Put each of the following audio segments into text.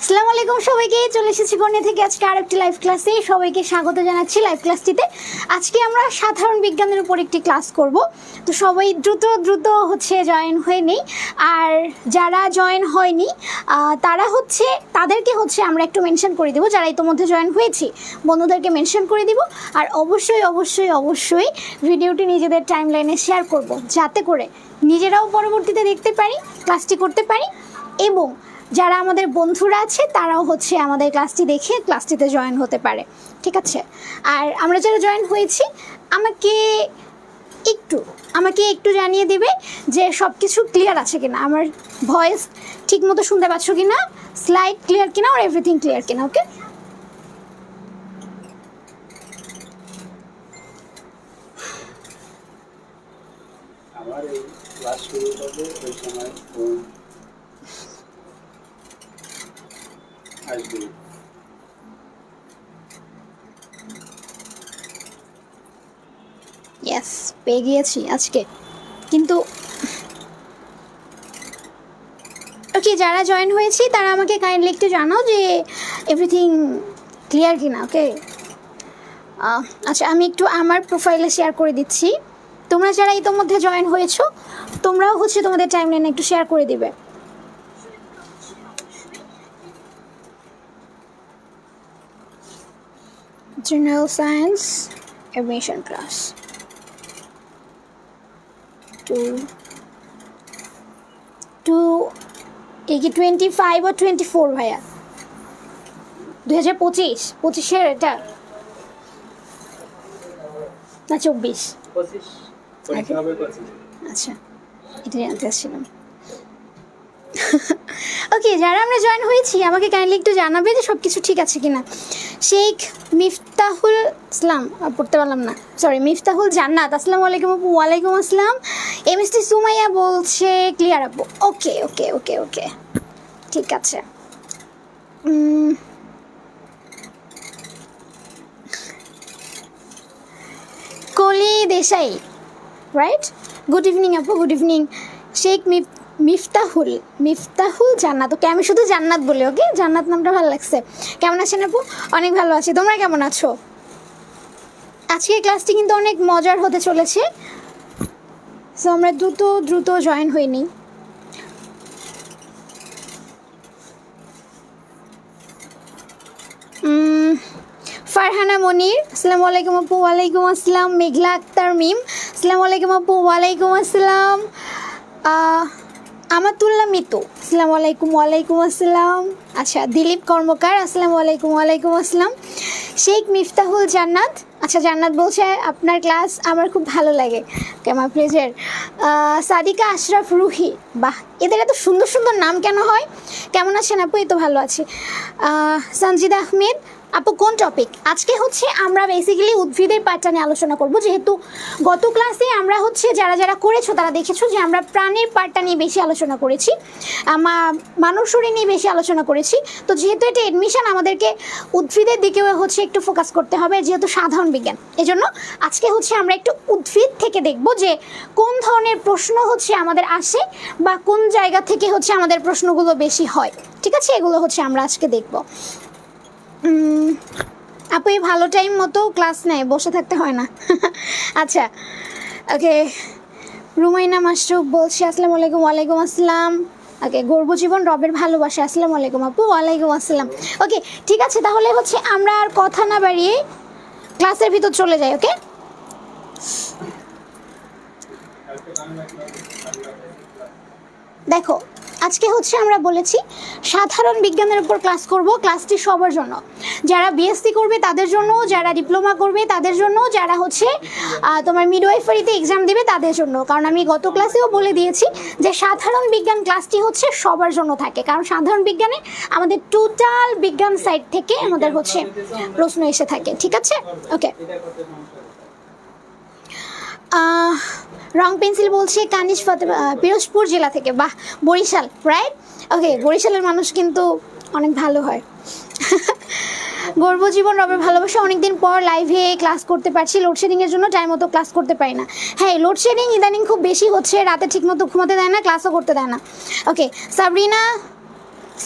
আসসালামু আলাইকুম সবাইকে, চলে এসেছি বর্ণে থেকে আজকে আরেকটি লাইভ ক্লাসে। সবাইকে স্বাগত জানাচ্ছি লাইভ ক্লাসটিতে। আজকে আমরা সাধারণ বিজ্ঞানের উপর একটি ক্লাস করব। তো সবাই দ্রুত জয়েন হয়ে নেই। আর যারা জয়েন হয়নি তাদেরকে আমরা একটু মেনশন করে দেবো। যারা ইতোমধ্যে জয়েন হয়েছি বন্ধুদেরকে মেনশন করে দিব। আর অবশ্যই ভিডিওটি নিজেদের টাইমলাইনে শেয়ার করব, যাতে করে নিজেরাও পরবর্তীতে দেখতে পারি, ক্লাসটি করতে পারি, এবং যারা আমাদের বন্ধুরা আছে তারাও আমাদের ক্লাসটি দেখে ক্লাসটিতে জয়েন হতে পারে। ঠিক আছে? আর আমরা যারা জয়েন হয়েছি আমাকে একটু জানিয়ে দিবে যে সব কিছু ক্লিয়ার আছে কিনা, আমার ভয়েস ঠিক মতো শুনতে পাচ্ছ কিনা, স্লাইড ক্লিয়ার কিনা, আর এভরিথিং ক্লিয়ার কিনা। ওকে, আমার এই ক্লাস শুরু হবে ওই সময় ফোন আসবে। ইয়েস, পেয়ে গিয়েছি আজকে। কিন্তু ওকে, যারা জয়েন হয়েছি তারা আমাকে কাইন্ডলি একটু জানাও যে এভরিথিং ক্লিয়ার কিনা। ওকে, আচ্ছা, আমি একটু আমার প্রোফাইলে শেয়ার করে দিচ্ছি। তোমরা যারা ইতোমধ্যে জয়েন হয়েছো তোমরাও তোমাদের টাইমলাইনে একটু শেয়ার করে দিবে। General Science Admission Class 25 or 24 ভাইয়া, 2025 এটা না 24? আচ্ছা, এটা জানতে আসছিলাম। ওকে, যারা আমরা জয়েন হয়েছি আমাকে কাইন্ডলি একটু জানাবে যে সব কিছু ঠিক আছে কিনা। শেখ মিফতাহুল ইসলাম, পড়তে পারলাম না, সরি, মিফতাহুল জান্নাত, আসসালামু আলাইকুম আপু। ওয়ালাইকুম আসসালাম। এমএসটি সুমাইয়া বলছে ক্লিয়ার আপু। ওকে ওকে ওকে ওকে, ঠিক আছে। কলি দেশাই, রাইট? গুড ইভিনিং আপু, গুড ইভিনিং। শেখ মিফতাহুল জান্নাত। ওকে, আমি শুধু জান্নাত বলি। ওকে, জান্নাত নামটা ভালো লাগছে। কেমন আছেন আপু? অনেক ভালো আছি। তোমরা কেমন আছো? আজকের ক্লাসটি কিন্তু অনেক মজার হতে চলেছে, সো আমরা দ্রুত জয়েন হয়ে নিই। ফারহানা মনির, আসসালামু আলাইকুম আপু। ওয়ালাইকুম আসসালাম। মেঘলা আক্তার মিম, আসসালামু আলাইকুম আপু। ওয়ালাইকুম আসসালাম। আমাতুল্লাহ মিতু, আসসালামু আলাইকুম। ওয়ালাইকুম আসসালাম। আচ্ছা, দিলীপ কর্মকার, আসসালামু আলাইকুম। ওয়ালাইকুম আসসালাম। শেখ মিফতাহুল জান্নাত, আচ্ছা, জান্নাত বলছে আপনার ক্লাস আমার খুব ভালো লাগে। আমার প্লেজার। সাদিকা আশরাফ রুহি, বাহ, এদের এত সুন্দর সুন্দর নাম কেন হয়? কেমন আছেন আপু? এই তো ভালো আছি। সঞ্জিদা আহমেদ আপু, কোন টপিক? আজকে আমরা বেসিক্যালি উদ্ভিদের পার্টটা নিয়ে আলোচনা করব, যেহেতু গত ক্লাসে আমরা যারা করেছো তারা দেখেছো যে আমরা প্রাণীর পার্টটা নিয়ে বেশি আলোচনা করেছি, মানব শরীর নিয়ে বেশি আলোচনা করেছি। তো যেহেতু এটা এডমিশন, আমাদেরকে উদ্ভিদের দিকেও একটু ফোকাস করতে হবে, যেহেতু সাধারণ বিজ্ঞান। এজন্য আজকে আমরা একটু উদ্ভিদ থেকে দেখব যে কোন ধরনের প্রশ্ন আমাদের আসে, বা কোন জায়গা থেকে আমাদের প্রশ্নগুলো বেশি হয়। ঠিক আছে, এগুলো আমরা আজকে দেখব। আপু, এই ভালো টাইম মতো ক্লাস নেয়, বসে থাকতে হয় না। আচ্ছা, ওকে। রুমাইনা মাশরুফ বলছি আসসালামু আলাইকুম। ওয়ালাইকুম আসসালাম। ওকে, গর্বজীবন রবের ভালোবাসা, আসসালামু আলাইকুম আপু। ওয়ালাইকুম আসসালাম। ওকে, ঠিক আছে, তাহলে আমরা আর কথা না বাড়িয়ে ক্লাসের ভিতর চলে যাই। ওকে, দেখো, আজকে আমরা বলেছি সাধারণ বিজ্ঞানের উপর ক্লাস করব। ক্লাসটি সবার জন্য, যারা বিএসসি করবে তাদের জন্য, যারা ডিপ্লোমা করবে তাদের জন্য, যারা তোমার মিডওয়াইফারিতে এক্সাম দেবে তাদের জন্য। কারণ আমি গত ক্লাসেও বলে দিয়েছি যে সাধারণ বিজ্ঞান ক্লাসটি সবার জন্য থাকে, কারণ সাধারণ বিজ্ঞানে আমাদের টোটাল বিজ্ঞান সাইড থেকে আমাদের প্রশ্ন এসে থাকে। ঠিক আছে? ওকে। রং পেন্সিল বলছে কানিজ পিরোজপুর জেলা থেকে, বাহ, বরিশাল, রাইট? ওকে, বরিশালের মানুষ কিন্তু অনেক ভালো হয়। গর্বজীবন রবের ভালোবাসা, অনেকদিন পর লাইভে ক্লাস করতে পারছি, লোডশেডিংয়ের জন্য টাইম মতো ক্লাস করতে পারি না। হ্যাঁ, লোডশেডিং ইদানিং খুব বেশি হচ্ছে, রাতে ঠিক মতো ঘুমাতে দেয় না, ক্লাসও করতে দেয় না। ওকে, সাবরিনা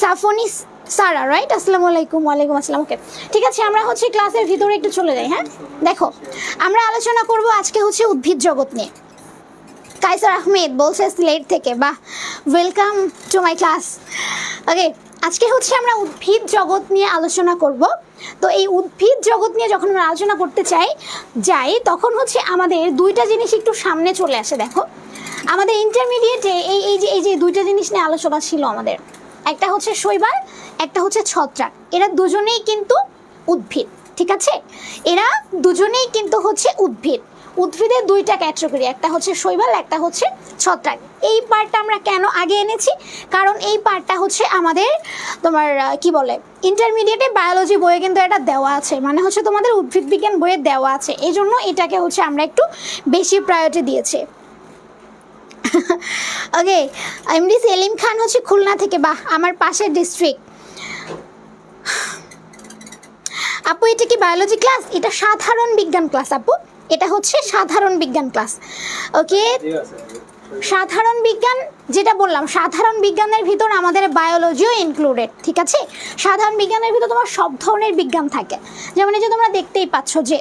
সাফনি সারা, রাইট? আসসালামু আলাইকুম। ওয়ালাইকুম আসসালাম। ওকে, ঠিক আছে, আমরা হচ্ছে ক্লাসের ভিতরে একটু চলে যাই। হ্যাঁ, দেখো আমরা আলোচনা করব আজকে হচ্ছে উদ্ভিদ জগৎ নিয়ে। কাইসার আহমেদ বলছে সিলেট থেকে, বাহ, ওয়েলকাম টু মাই ক্লাস। ওকে, আজকে হচ্ছে আমরা উদ্ভিদ জগৎ নিয়ে আলোচনা করব। তো এই উদ্ভিদ জগৎ নিয়ে যখন আমরা আলোচনা করতে যাই তখন হচ্ছে আমাদের দুইটা জিনিস একটু সামনে চলে আসে। দেখো, আমাদের ইন্টারমিডিয়েটে এই যে দুইটা জিনিস নিয়ে আলোচনা ছিল আমাদের, একটা হচ্ছে শৈবাল, একটা হচ্ছে ছত্রাক। এরা দুজনেই কিন্তু উদ্ভিদ, ঠিক আছে? এরা দুজনেই কিন্তু হচ্ছে উদ্ভিদ। উদ্ভিদের দুইটা ক্যাটাগরি, একটা হচ্ছে শৈবাল, একটা হচ্ছে ছত্রাক। এই পার্টটা আমরা কেন আগে এনেছি? কারণ এই পার্টটা হচ্ছে আমাদের তোমার কি বলে ইন্টারমিডিয়েটে বায়োলজি বইয়ে কিন্তু এটা দেওয়া আছে, মানে হচ্ছে তোমাদের উদ্ভিদ বিজ্ঞান বইয়ে দেওয়া আছে, এই জন্য এটাকে হচ্ছে আমরা একটু বেশি প্রায়োরিটি দিয়েছি। ওকে, এমডি সেলিম খান হচ্ছে খুলনা থেকে, বাহ, আমার পাশের ডিস্ট্রিক্ট। আপু এটা কি বায়োলজি ক্লাস? এটা সাধারণ বিজ্ঞান ক্লাস আপু, এটা হচ্ছে সাধারণ বিজ্ঞান ক্লাস। ওকে, সাধারণ বিজ্ঞান যেটা বললাম, সাধারণ বিজ্ঞানের ভিতর আমাদের বায়োলজিও ইনক্লুডেড, ঠিক আছে? সাধারণ বিজ্ঞানের ভিতর তোমার সব ধরনের বিজ্ঞান থাকে, যেমন এই যে তোমরা দেখতেই পাচ্ছ যে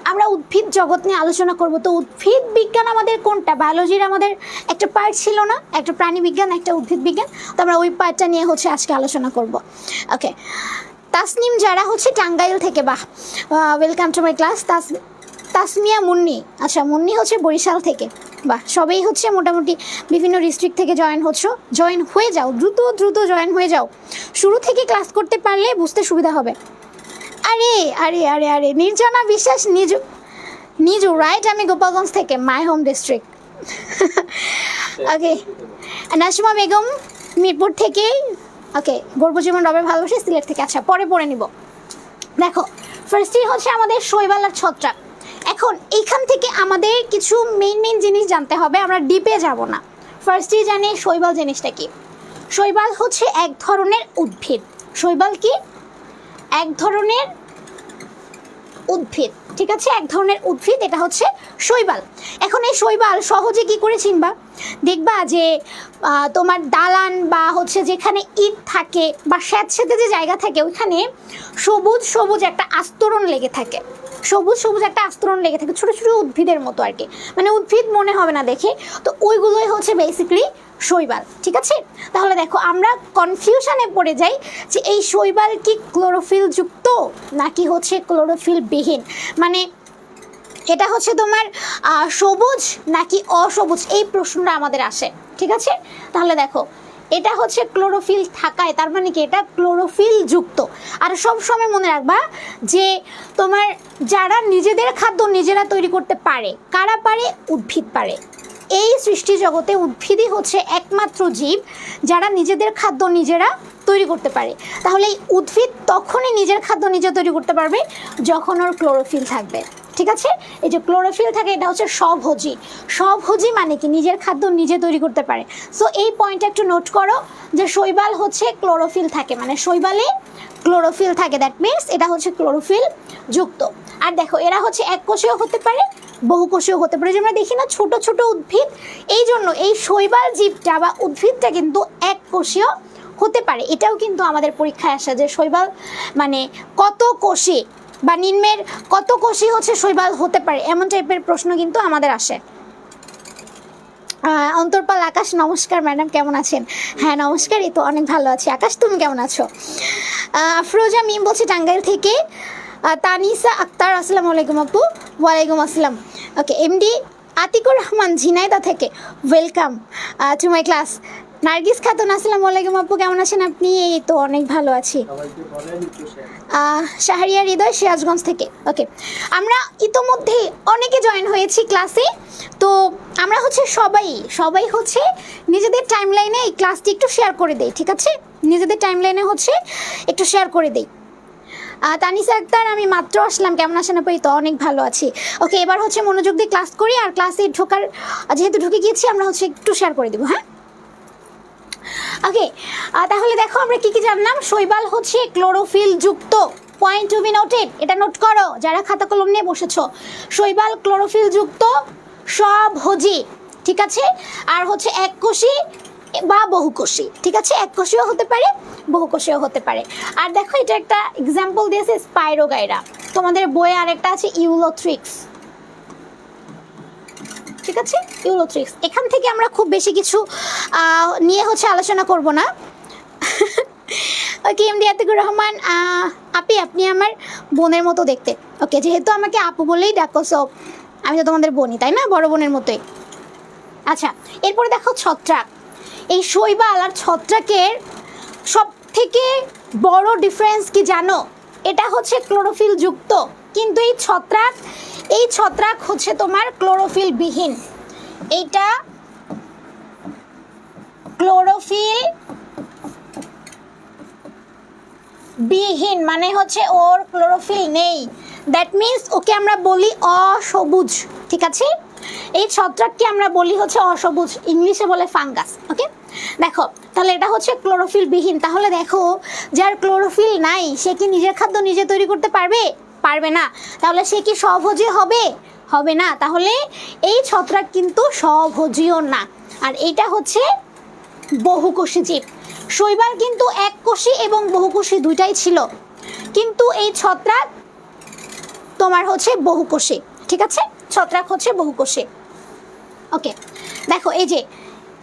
আমরা উদ্ভিদ জগৎ নিয়ে আলোচনা করব। তো উদ্ভিদ বিজ্ঞান আমাদের কোনটা? বায়োলজির আমাদের একটা পার্ট ছিল না, একটা প্রাণী বিজ্ঞান, একটা উদ্ভিদ বিজ্ঞান। তো আমরা ওই পার্টটা নিয়ে হচ্ছে আজকে আলোচনা করব। ওকে, তাসনিম যারা হচ্ছে টাঙ্গাইল থেকে, বাহ, welcome to my class. Tasmia Munni, আচ্ছা মুন্নি হচ্ছে বরিশাল থেকে, বাহ, সবাই হচ্ছে মোটামুটি বিভিন্ন ডিস্ট্রিক্ট থেকে জয়েন হয়ে যাও, দ্রুত জয়েন হয়ে যাও। শুরু থেকে ক্লাস করতে পারলে বুঝতে সুবিধা হবে। আরে আরে আরে আরে নির্জনা বিশ্বাস, নিজু রাইট? আমি গোপালগঞ্জ থেকে, মাই হোম ডিস্ট্রিক্ট। ওকে, নাজমা বেগম মিরপুর থেকে, ওকে, গর্বজীবন রবের ভালোবাসি সিলেট থেকে। আচ্ছা, পরে নিব। দেখো, ফার্স্টই হচ্ছে আমাদের শৈবাল আর ছত্রাক। এখন এইখান থেকে আমাদের কিছু মেইন জিনিস জানতে হবে, আমরা ডিপে যাব না। ফার্স্টই জানি শৈবাল জিনিসটা কি। শৈবাল হচ্ছে এক ধরনের উদ্ভিদ। শৈবাল কি? এক ধরনের উদ্ভিদ, ঠিক আছে? এক ধরনের উদ্ভিদ, এটা হচ্ছে শৈবাল। এখন এই শৈবাল সহজে কি করে চিনবা? দেখবা যে তোমার দালান বা হচ্ছে যেখানে ইট থাকে বা স্যাঁতস্যাঁতে যে জায়গা থাকে, ওইখানে সবুজ একটা আস্তরণ লেগে থাকে, সবুজ একটা আস্তরণ লেগে থাকে, ছোটো ছোটো উদ্ভিদের মতো আর কি, মানে উদ্ভিদ মনে হবে না দেখে। তো ওইগুলোই হচ্ছে বেসিক্যালি শৈবাল, ঠিক আছে? তাহলে দেখো, আমরা কনফিউশনে পড়ে যাই যে এই শৈবাল কি ক্লোরোফিল যুক্ত নাকি হচ্ছে ক্লোরোফিল বিহীন, মানে এটা হচ্ছে তোমার সবুজ নাকি অসবুজ, এই প্রশ্নটা আমাদের আসে, ঠিক আছে? তাহলে দেখো, এটা হচ্ছে ক্লোরোফিল থাকায়, তার মানে কি এটা ক্লোরোফিল যুক্ত। আর সব সময় মনে রাখবা যে তোমার যারা নিজেদের খাদ্য নিজেরা তৈরি করতে পারে, কারা পারে? উদ্ভিদ পারে। এই সৃষ্টি জগতে উদ্ভিদই হচ্ছে একমাত্র জীব যারা নিজেদের খাদ্য নিজেরা তৈরি করতে পারে। তাহলে এই উদ্ভিদ তখনই নিজের খাদ্য নিজে তৈরি করতে পারবে যখন ওর ক্লোরোফিল থাকবে, ঠিক আছে? এই যে ক্লোরোফিল থাকে, এটা হচ্ছে স্বভোজী, মানে কি নিজের খাদ্য নিজে তৈরি করতে পারে। সো এই পয়েন্টটা একটু নোট করো যে শৈবাল হচ্ছে ক্লোরোফিল থাকে, মানে শৈবালে ক্লোরোফিল থাকে, দ্যাট মিনস এটা হচ্ছে ক্লোরোফিল যুক্ত। আর দেখো, এরা হচ্ছে এককোষীয় হতে পারে, বহুকোষীয় হতে পারে। যে আমরা দেখি না ছোট ছোট উদ্ভিদ, এই জন্য এই শৈবাল জীবটা বা উদ্ভিদটা কিন্তু এককোষীয় হতে পারে। এটাও কিন্তু আমাদের পরীক্ষায় আসে যে শৈবাল মানে কত কোষী বা নিম্নের কত কোষী হচ্ছে শৈবাল হতে পারে, এমন টাইপের প্রশ্ন কিন্তু আমাদের আসে। অন্তর্পাল আকাশ, নমস্কার ম্যাডাম, কেমন আছেন? হ্যাঁ নমস্কার, এই তো অনেক ভালো আছি। আকাশ, তুমি কেমন আছো? আফরোজা মিম বলছি টাঙ্গাইল থেকে। তানিসা আক্তার, আসসালামু আলাইকুম আপু। ওয়ালাইকুম আসসালাম। ওকে, এমডি আতিকুর রহমান ঝিনাইদহ থেকে, welcome to my class. Nargis Khatun, আসসালামু আলাইকুম আপু, কেমন আছেন আপনি? এই তো অনেক ভালো আছি। শাহরিয়া হৃদয়, সিরাজগঞ্জ থেকে। ওকে, আমরা ইতোমধ্যে অনেকে জয়েন হয়েছি ক্লাসে। তো আমরা হচ্ছে সবাই হচ্ছে নিজেদের টাইমলাইনে এই ক্লাসটি একটু শেয়ার করে দেই, ঠিক আছে? নিজেদের টাইমলাইনে হচ্ছে একটু শেয়ার করে দেই। তানিসা আক্তার, আমি মাত্র আসলাম, কেমন আছেন আপু? এই তো অনেক ভালো আছি। ওকে, এবার হচ্ছে মনোযোগ দিয়ে ক্লাস করি, আর ক্লাসে যেহেতু ঢুকে গিয়েছি আমরা হচ্ছে একটু শেয়ার করে দেবো। হ্যাঁ, ওকে, তাহলে দেখো আমরা কি জানলাম। শৈবাল হচ্ছে ক্লোরোফিল যুক্ত, পয়েন্ট টু বি নোটেড, এটা নোট করো যারা খাতা কলম নিয়ে বসেছো। শৈবাল ক্লোরোফিল যুক্ত, স্বভোজী, ঠিক আছে? আর হচ্ছে এককোষী বা বহুকোষী, ঠিক আছে? এককোষীও হতে পারে, বহুকোষীয় হতে পারে। আর দেখো এটা একটা এক্সাম্পল দিয়েছে স্পাইরোগাইরা, তোমাদের বইয়ে আরেকটা আছে ইউলোথ্রিক্স, ঠিক আছে, ইউলোথ্রিক্স। এখান থেকে আমরা খুব বেশি কিছু নিয়ে আলোচনা করব না। ওকে, এমডি আতিকুর রহমান আপি, আপনি আমার বোনের মতো দেখতে। ওকে, যেহেতু আমাকে আপু বলেই ডাকো, সো আমি তো তোমাদের বোনই, তাই না, বড় বোনের মতোই। আচ্ছা, এরপরে দেখো ছত্রাক। এই শৈবাল আর ছত্রাকের সব থেকে বড় ডিফারেন্স কি জানো? এটা হচ্ছে ক্লোরোফিল যুক্ত, কিন্তু এই ছত্রাক হচ্ছে তোমার ক্লোরোফিল বিহীন। এইটা ক্লোরোফিল বিহীন, মানে হচ্ছে ওর ক্লোরোফিল নেই। দ্যাট মিন্স ওকে আমরা বলি অসবুজ, ঠিক আছে। এই ছত্রাককে আমরা বলি হচ্ছে অসবুজ, ইংলিশে বলে ফাঙ্গাস। ওকে, দেখো তাহলে এটা হচ্ছে ক্লোরোফিল বিহীন। তাহলে দেখো, যার ক্লোরোফিল নাই সে কি নিজের খাদ্য নিজে তৈরি করতে পারবে? পারবে না। তাহলে সে কি স্বভোজী হবে? হবে না। তাহলে এই ছত্রাক কিন্তু স্বভোজীও না। আর এটা হচ্ছে বহুকোষী জীব। শৈবাল কিন্তু এককোষী এবং বহুকোষী দুইটাই ছিল, কিন্তু এই ছত্রাক তোমার হচ্ছে বহুকোষী, ঠিক আছে, ছত্রাক হচ্ছে বহুকোষী। ওকে, দেখো এই যে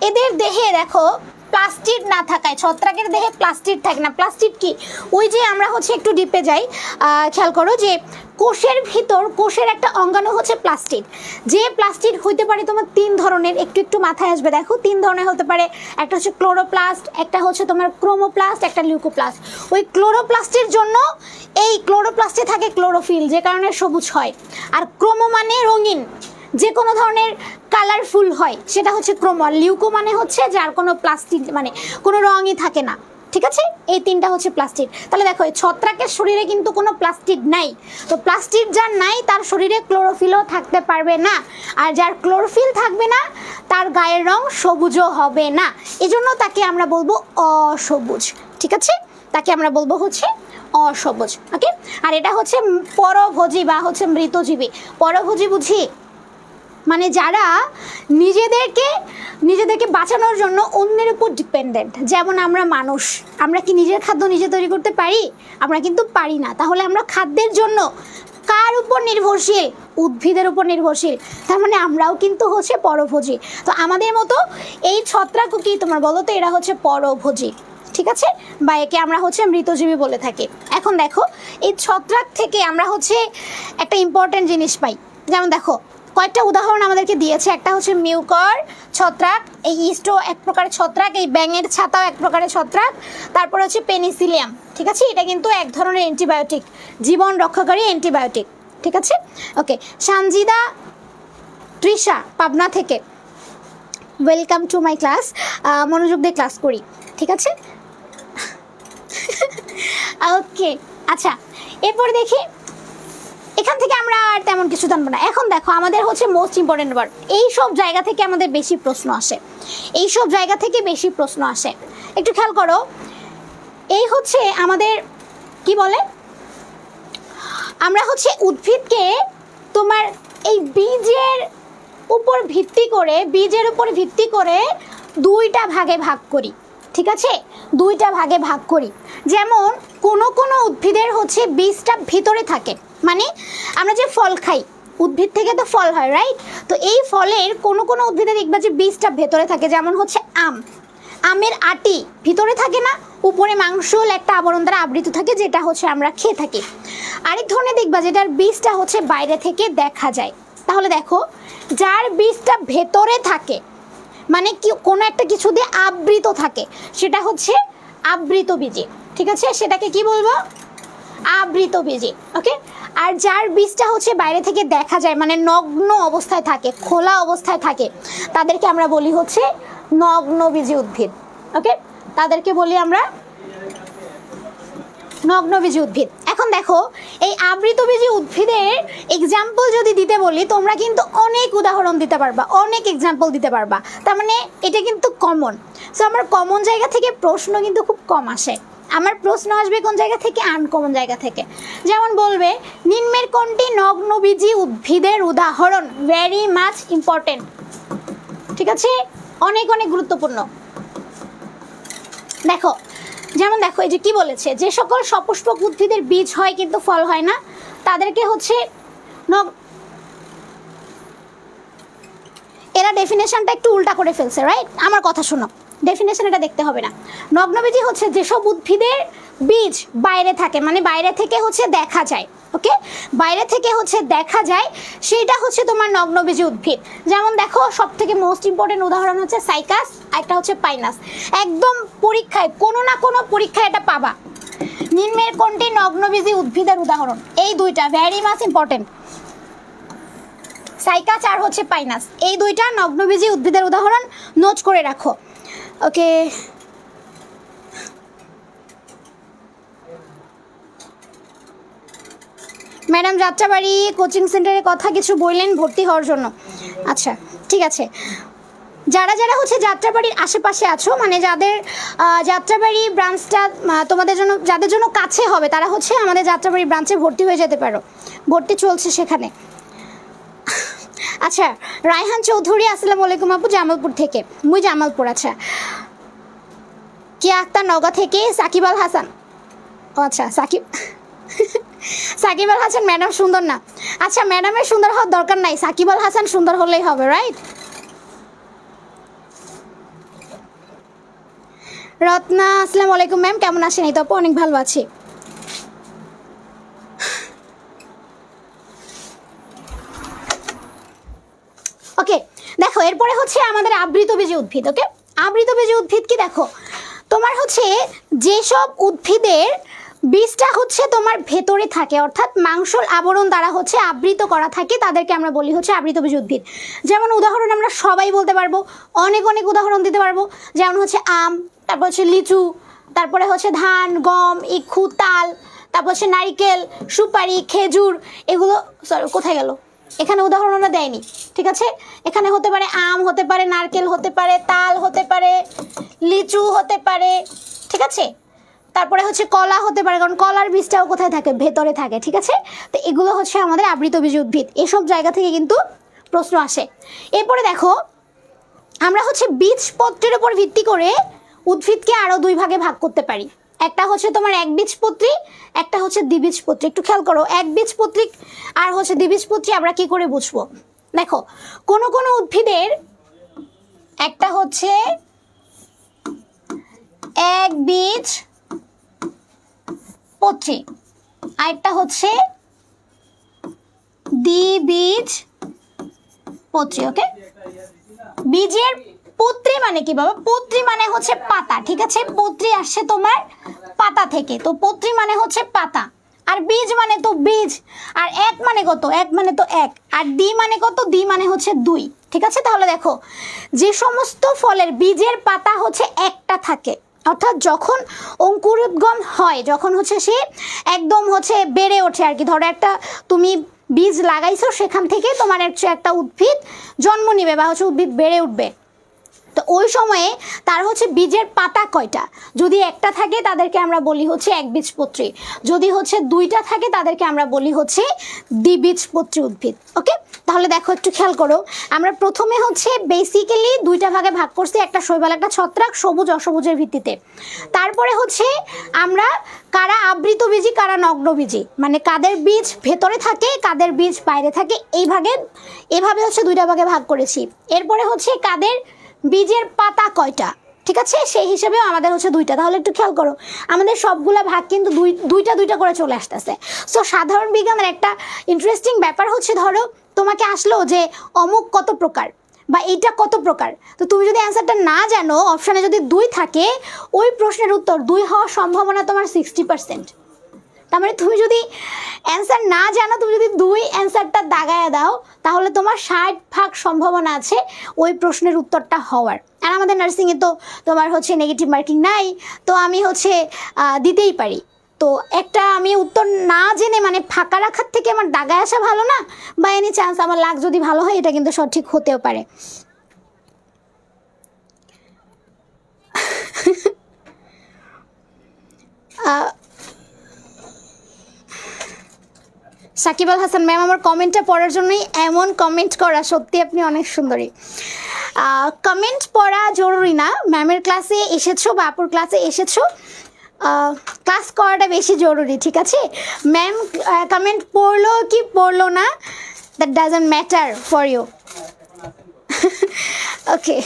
এদের দেহে দেখো প্লাস্টিড না থাকায়, ছত্রাকের দেহে প্লাস্টিড থাকে না। প্লাস্টিড কি? ওই যে আমরা হচ্ছে একটু ডিপে যাই, খেয়াল করো যে কোষের ভিতর, কোষের একটা অঙ্গাণু হচ্ছে প্লাস্টিড। যে প্লাস্টিড হইতে পারে তোমার তিন ধরনের, একটু একটু মাথায় আসবে, দেখো তিন ধরনের হতে পারে। একটা হচ্ছে ক্লোরোপ্লাস্ট, একটা হচ্ছে তোমার ক্রোমোপ্লাস্ট, একটা লিউকোপ্লাস্ট। ওই ক্লোরোপ্লাস্টের জন্য এই ক্লোরোপ্লাস্টে থাকে ক্লোরোফিল, যে কারণে সবুজ হয়। আর ক্রোমো মানে রঙিন, যে কোনো ধরনের কালারফুল হয়, সেটা হচ্ছে ক্রোমো। আর লিউকো মানে হচ্ছে যার কোনো প্লাস্টিড, মানে কোনো রঙই থাকে না, ঠিক আছে। এই তিনটা হচ্ছে প্লাস্টিড। তাহলে দেখো এই ছত্রাকের শরীরে কিন্তু কোনো প্লাস্টিড নাই, তো প্লাস্টিড যার নাই তার শরীরে ক্লোরোফিলও থাকতে পারবে না। আর যার ক্লোরোফিল থাকবে না তার গায়ের রং সবুজও হবে না, এজন্য তাকে আমরা বলবো অসবুজ, ঠিক আছে। তাকে আমরা বলবো হচ্ছে অসবুজ। ওকে, আর এটা হচ্ছে পরভোজী বা হচ্ছে মৃতজীবী। পরভোজী বুঝি মানে যারা নিজেদেরকে বাঁচানোর জন্য অন্যের উপর ডিপেন্ডেন্ট। যেমন আমরা মানুষ, আমরা কি নিজের খাদ্য নিজে তৈরি করতে পারি? আমরা কিন্তু পারি না। তাহলে আমরা খাদ্যের জন্য কার উপর নির্ভরশীল? উদ্ভিদের উপর নির্ভরশীল। তার মানে আমরাও কিন্তু হচ্ছে পরভোজী। তো আমাদের মতো এই ছত্রাকও কি তোমার বলো তো, এরা হচ্ছে পরভোজী, ঠিক আছে, বা একে আমরা হচ্ছে মৃতজীবী বলে থাকি। এখন দেখো এই ছত্রাক থেকে আমরা হচ্ছে একটা ইম্পর্টেন্ট জিনিস পাই। যেমন দেখো কয়েকটা উদাহরণ আমাদেরকে দিয়েছে। একটা হচ্ছে মিউকর ছত্রাক, এই ইস্টো এক প্রকারের ছত্রাক, এই ব্যাঙের ছাতাও এক প্রকারের ছত্রাক। তারপর হচ্ছে পেনিসিলিয়াম, ঠিক আছে, এটা কিন্তু এক ধরনের অ্যান্টিবায়োটিক, জীবন রক্ষাকারী অ্যান্টিবায়োটিক, ঠিক আছে। ওকে, সানজিদা তৃষা পাবনা থেকে, ওয়েলকাম টু মাই ক্লাস। মনোযোগ দিয়ে ক্লাস করি, ঠিক আছে। ওকে, আচ্ছা, এরপরে দেখি, এখান থেকে আমরা আর তেমন কিছু জানবো না। এখন দেখো আমাদের হচ্ছে মোস্ট ইম্পর্টেন্ট ওয়ার্ড। এই সব জায়গা থেকে আমাদের বেশি প্রশ্ন আসে, এই সব জায়গা থেকে বেশি প্রশ্ন আসে। একটু খেয়াল করো, এই হচ্ছে আমাদের কি বলে, আমরা হচ্ছে উদ্ভিদকে তোমার এই বীজের উপর ভিত্তি করে দুইটা ভাগে ভাগ করি, ঠিক আছে, দুইটা ভাগে ভাগ করি। যেমন কোনো উদ্ভিদের হচ্ছে বীজটা ভিতরে থাকে, মানে আমরা যে ফল খাই, উদ্ভিদ থেকে তো ফল হয়, রাইট। তো এই ফলের কোনো উদ্ভিদে দেখবা যে বীজটা ভেতরে থাকে। যেমন হচ্ছে আমের আটি ভিতরে থাকে না, উপরে মাংসল একটা আবরণ দ্বারা আবৃত থাকে, যেটা হচ্ছে আমরা খেয়ে থাকি। আরেক ধরনের দেখবা যেটার বীজটা হচ্ছে বাইরে থেকে দেখা যায়। তাহলে দেখো, যার বীজটা ভেতরে থাকে, মানে কি কোনো একটা কিছু দিয়ে আবৃত থাকে, সেটা হচ্ছে আবৃতবীজী, ঠিক আছে, সেটাকে কি বলবো? আবৃতবীজী। ওকে, আর যার বীজটা হচ্ছে বাইরে থেকে দেখা যায়, মানে নগ্ন অবস্থায় থাকে, খোলা অবস্থায় থাকে, তাদেরকে আমরা বলি হচ্ছে নগ্নবীজী উদ্ভিদ। ওকে, তাদেরকে বলি আমরা নগ্নবীজী উদ্ভিদ। এখন দেখো এই আবৃতবীজী উদ্ভিদের এক্সাম্পল যদি দিতে বলি, তোমরা কিন্তু অনেক উদাহরণ দিতে পারবা, অনেক এক্সাম্পল দিতে পারবা। তার মানে এটা কিন্তু কমন। সো আমার কমন জায়গা থেকে প্রশ্ন কিন্তু খুব কম আসে। আমার প্রশ্ন আসবে কোন জায়গা থেকে? আনকমন জায়গা থেকে। যেমন বলবে নিম্নের কোনটি নগ্নবীজী উদ্ভিদের উদাহরণ? ভেরি মাচ ইম্পর্টেন্ট, ঠিক আছে, অনেক অনেক গুরুত্বপূর্ণ। দেখো যেমন দেখো এই যে কি বলেছে, যে সকল সপুষ্পক উদ্ভিদের বীজ হয় কিন্তু ফল হয় না তাদেরকে হচ্ছে এরা ডেফিনেশনটা একটু উল্টা করে ফেলছে, রাইট? আমার কথা শোনো, ডেফিনেশন এটা দেখতে হবে না। নগ্নবীজি হচ্ছে যেসব উদ্ভিদের বীজ বাইরে থাকে, মানে বাইরে থেকে হচ্ছে দেখা যায়, ওকে, বাইরে থেকে হচ্ছে দেখা যায়, সেইটা হচ্ছে তোমার নগ্নবীজি উদ্ভিদ। যেমন দেখো সব থেকে মোস্ট ইম্পর্টেন্ট উদাহরণ হচ্ছে সাইকাস, একটা হচ্ছে পাইনাস। একদম পরীক্ষায় কোনো না কোনো পরীক্ষায় এটা পাবা। নিম্নের কোনটি নগ্নবীজি উদ্ভিদের উদাহরণ? এই দুইটা ভেরি মাচ ইম্পর্টেন্ট, সাইকাস আর হচ্ছে পাইনাস, এই দুইটা নগ্নবীজি উদ্ভিদের উদাহরণ, নোট করে রাখো, ওকে। ম্যাডাম যাত্রাবাড়ি কোচিং সেন্টারের কথা কিছু বললেন ভর্তি হওয়ার জন্য, আচ্ছা ঠিক আছে। যারা যারা হচ্ছে যাত্রাবাড়ির আশেপাশে আছো, মানে যাদের যাত্রাবাড়ি ব্রাঞ্চটা তোমাদের জন্য, যাদের জন্য কাছে হবে, তারা হচ্ছে আমাদের যাত্রাবাড়ি ব্রাঞ্চে ভর্তি হয়ে যেতে পারো, ভর্তি চলছে সেখানে। আচ্ছা, রায়হান চৌধুরী, আসসালামু আলাইকুম আপু, জামালপুর থেকে। মুই জামালপুর, আচ্ছা। কিয়া আক্তার নওগাঁ থেকে। সাকিব আল হাসান, ও আচ্ছা সাকিব সাকিব আল হাসান ম্যাডাম সুন্দর না, আচ্ছা ম্যাডামের সুন্দর হওয়ার দরকার নাই, সাকিব আল হাসান সুন্দর হলেই হবে, রাইট? রত্না, আসসালামু আলাইকুম ম্যাম, কেমন আছেন? এই তো আপু অনেক ভালো আছি। ওকে, দেখো এরপরে হচ্ছে আমাদের আবৃতবীজী উদ্ভিদ, ওকে। আবৃতবীজী উদ্ভিদ কি, দেখো তোমার হচ্ছে যেসব উদ্ভিদের বীজটা হচ্ছে তোমার ভেতরে থাকে, অর্থাৎ মাংসল আবরণ দ্বারা হচ্ছে আবৃত করা থাকে, তাদেরকে আমরা বলি হচ্ছে আবৃতবীজী উদ্ভিদ। যেমন উদাহরণ আমরা সবাই বলতে পারবো, অনেক অনেক উদাহরণ দিতে পারবো, যেমন হচ্ছে আম, তারপর হচ্ছে লিচু, তারপরে হচ্ছে ধান, গম, ইক্ষু, তাল, তারপর হচ্ছে নারিকেল, সুপারি, খেজুর, এগুলো সরি কোথায় গেল, এখানে উদাহরণ আমরা দেয়নি, ঠিক আছে। এখানে হতে পারে আম, হতে পারে নারকেল, হতে পারে তাল, হতে পারে লিচু, হতে পারে, ঠিক আছে। তারপরে হচ্ছে কলা হতে পারে, কারণ কলার বীজটাও কোথায় থাকে, ভেতরে থাকে, ঠিক আছে। তো এগুলো হচ্ছে আমাদের আবৃতবীজী উদ্ভিদ, এসব জায়গা থেকে কিন্তু প্রশ্ন আসে। এরপরে দেখো আমরা হচ্ছে বীজপত্রের উপর ভিত্তি করে উদ্ভিদকে আরও দুই ভাগে ভাগ করতে পারি। একটা হচ্ছে তোমার একবীজপত্রী, একটা হচ্ছে দ্বিবীজপত্রী। একটু খেয়াল করো, একবীজপত্রী আর হচ্ছে দ্বিবীজপত্রী আমরা কি করে বুঝবো? দেখো কোনো কোনো উদ্ভিদের একটা হচ্ছে একবীজপত্রী, আরেকটা হচ্ছে দ্বিবীজপত্রী, ওকে। বীজের পত্রী মানে কি বাবা? পত্রী মানে হচ্ছে পাতা, ঠিক আছে। পত্রী আসছে তোমার পাতা থেকে, তো পত্রী মানে হচ্ছে পাতা। আর বীজ মানে তো বীজ, আর এক মানে কত? এক মানে তো এক, আর দ্বি মানে কত? দ্বি মানে হচ্ছে দুই, ঠিক আছে। তাহলে দেখো যে সমস্ত ফলের বীজের পাতা হচ্ছে একটা থাকে, অর্থাৎ যখন অঙ্কুরোদ্গম হয়, যখন হচ্ছে সে একদম হচ্ছে বেড়ে ওঠে আর কি, ধরো একটা তুমি বীজ লাগাইছো, সেখান থেকে তোমার একটা উদ্ভিদ জন্ম নিবে বা হচ্ছে উদ্ভিদ বেড়ে উঠবে, তো ওই সময়ে তার হচ্ছে বীজের পাতা কয়টা? যদি একটা থাকে তাদেরকে আমরা বলি হচ্ছে একবীজপত্রী, যদি হচ্ছে দুইটা থাকে তাদেরকে আমরা বলি হচ্ছে দ্বিবীজপত্রী উদ্ভিদ, ওকে। তাহলে দেখো একটু খেয়াল করো, আমরা প্রথমে হচ্ছে বেসিক্যালি দুইটা ভাগে ভাগ করছি, একটা শৈবাল একটা ছত্রাক, সবুজ অসবুজের ভিত্তিতে। তারপরে হচ্ছে আমরা কারা আবৃতবীজী কারা নগ্নবীজী, মানে কাদের বীজ ভেতরে থাকে কাদের বীজ বাইরে থাকে, এইভাবে হচ্ছে দুইটা ভাগে ভাগ করেছি। এরপরে হচ্ছে কাদের বীজের পাতা কয়টা, ঠিক আছে, সেই হিসেবেও আমাদের হচ্ছে দুইটা। তাহলে একটু খেয়াল করো, আমাদের সবগুলা ভাগ কিন্তু দুইটা দুইটা করে চলে আসতেছে। সো সাধারণ বিজ্ঞানের একটা ইন্টারেস্টিং ব্যাপার হচ্ছে, ধরো তোমাকে আসলো যে অমুক কত প্রকার বা এইটা কত প্রকার, তো তুমি যদি অ্যান্সারটা না জানো, অপশানে যদি 2 থাকে, ওই প্রশ্নের উত্তর 2 হওয়ার সম্ভাবনা তোমার 60%। তার মানে তুমি যদি অ্যান্সার না জানো, তুমি যদি 2 অ্যান্সারটা দাগায় দাও, তাহলে তোমার 60% সম্ভাবনা আছে ওই প্রশ্নের উত্তরটা হওয়ার। আর আমাদের নার্সিংয়ে তো তোমার হচ্ছে নেগেটিভ মার্কিং নাই, তো আমি হচ্ছে দিতেই পারি। তো একটা আমি উত্তর না জেনে মানে ফাঁকা রাখার থেকে আমার দাগায় আসা ভালো না, বা এনি চান্স আমার লাগ যদি ভালো হয়, এটা কিন্তু সঠিক হতেও পারে। সাকিব আল হাসান ম্যাম, আমার কমেন্টটা পড়ার জন্যই এমন কমেন্ট করা, সত্যি আপনি অনেক সুন্দরী। কমেন্ট পড়া জরুরি না, ম্যামের ক্লাসে এসেছো বা আপুর ক্লাসে এসেছো, ক্লাস করাটা বেশি জরুরি, ঠিক আছে? ম্যাম কমেন্ট পড়লো কি পড়লো না, that doesn't matter for you. Okay,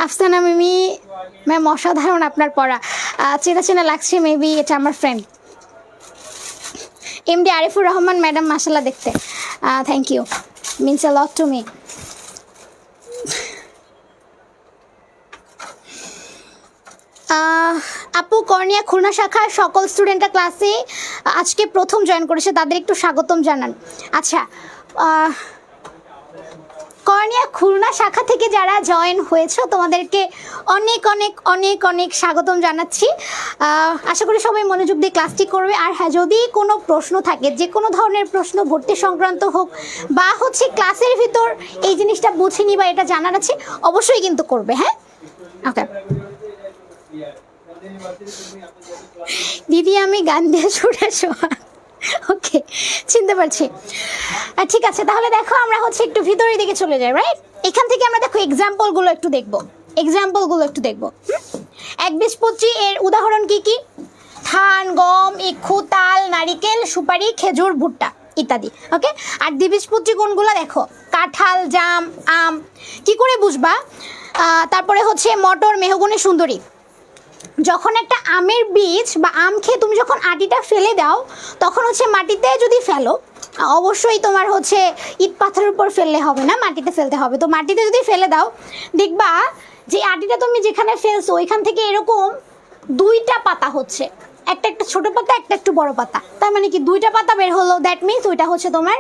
Afsana Mimi ma'am অসাধারণ আপনার পড়া, চেনা চেনা লাগছে, মেবি এটা আমার friend. MD Arifur Rahman madam মাশাল্লাহ দেখতে, thank you, means a lot to me. আপু কর্নিয়া খুলনা শাখার সকল স্টুডেন্টরা ক্লাসে আজকে প্রথম জয়েন করেছে, তাদের একটু স্বাগতম জানান। আচ্ছা, কর্নিয়া খুলনা শাখা থেকে যারা জয়েন হয়েছে তোমাদেরকে অনেক অনেক অনেক অনেক স্বাগতম জানাচ্ছি। আশা করি সবাই মনোযোগ দিয়ে ক্লাসটি করবে। আর হ্যাঁ, যদি কোনো প্রশ্ন থাকে, যে কোনো ধরনের প্রশ্ন ভর্তি সংক্রান্ত হোক বা হচ্ছে ক্লাসের ভিতর এই জিনিসটা বুঝিনি বা এটা জানার আছে, অবশ্যই কিন্তু করবে। হ্যাঁ, ওকে দিদি, আমি গান দিয়ে ছুটে শোয়া। ওকে, চিনতে পারছি। ঠিক আছে, তাহলে দেখো আমরা হচ্ছে একটু ভিতরের দিকে চলে যাই, রাইট? এখান থেকে আমরা দেখো এক্সাম্পলগুলো একটু দেখবো, একবীজপত্রী এর উদাহরণ কি কি? ধান, গম, ইক্ষু, তাল, নারিকেল, সুপারি, খেজুর, ভুট্টা ইত্যাদি। ওকে, আর দ্বিবীজপত্রী কোনগুলো দেখো? কাঁঠাল, জাম, আম। কি করে বুঝবা? তারপরে হচ্ছে মটর, মেহগনি, সুন্দরী। যখন একটা আমের বীজ বা আম খেয়ে তুমি যখন আটিটা ফেলে দাও, তখন হচ্ছে মাটিতে যদি ফেলো, অবশ্যই তোমার হচ্ছে ইট পাথরের উপর ফেললে হবে না, মাটিতে ফেলতে হবে। তো মাটিতে যদি ফেলে দাও, দেখবা যে আটিটা তুমি যেখানে ফেলছো ওইখান থেকে এরকম দুইটা পাতা হচ্ছে, একটা একটা ছোট পাতা, একটা একটু বড় পাতা। তার মানে কি দুইটা পাতা বের হলো, দ্যাট মিনস ওইটা হচ্ছে তোমার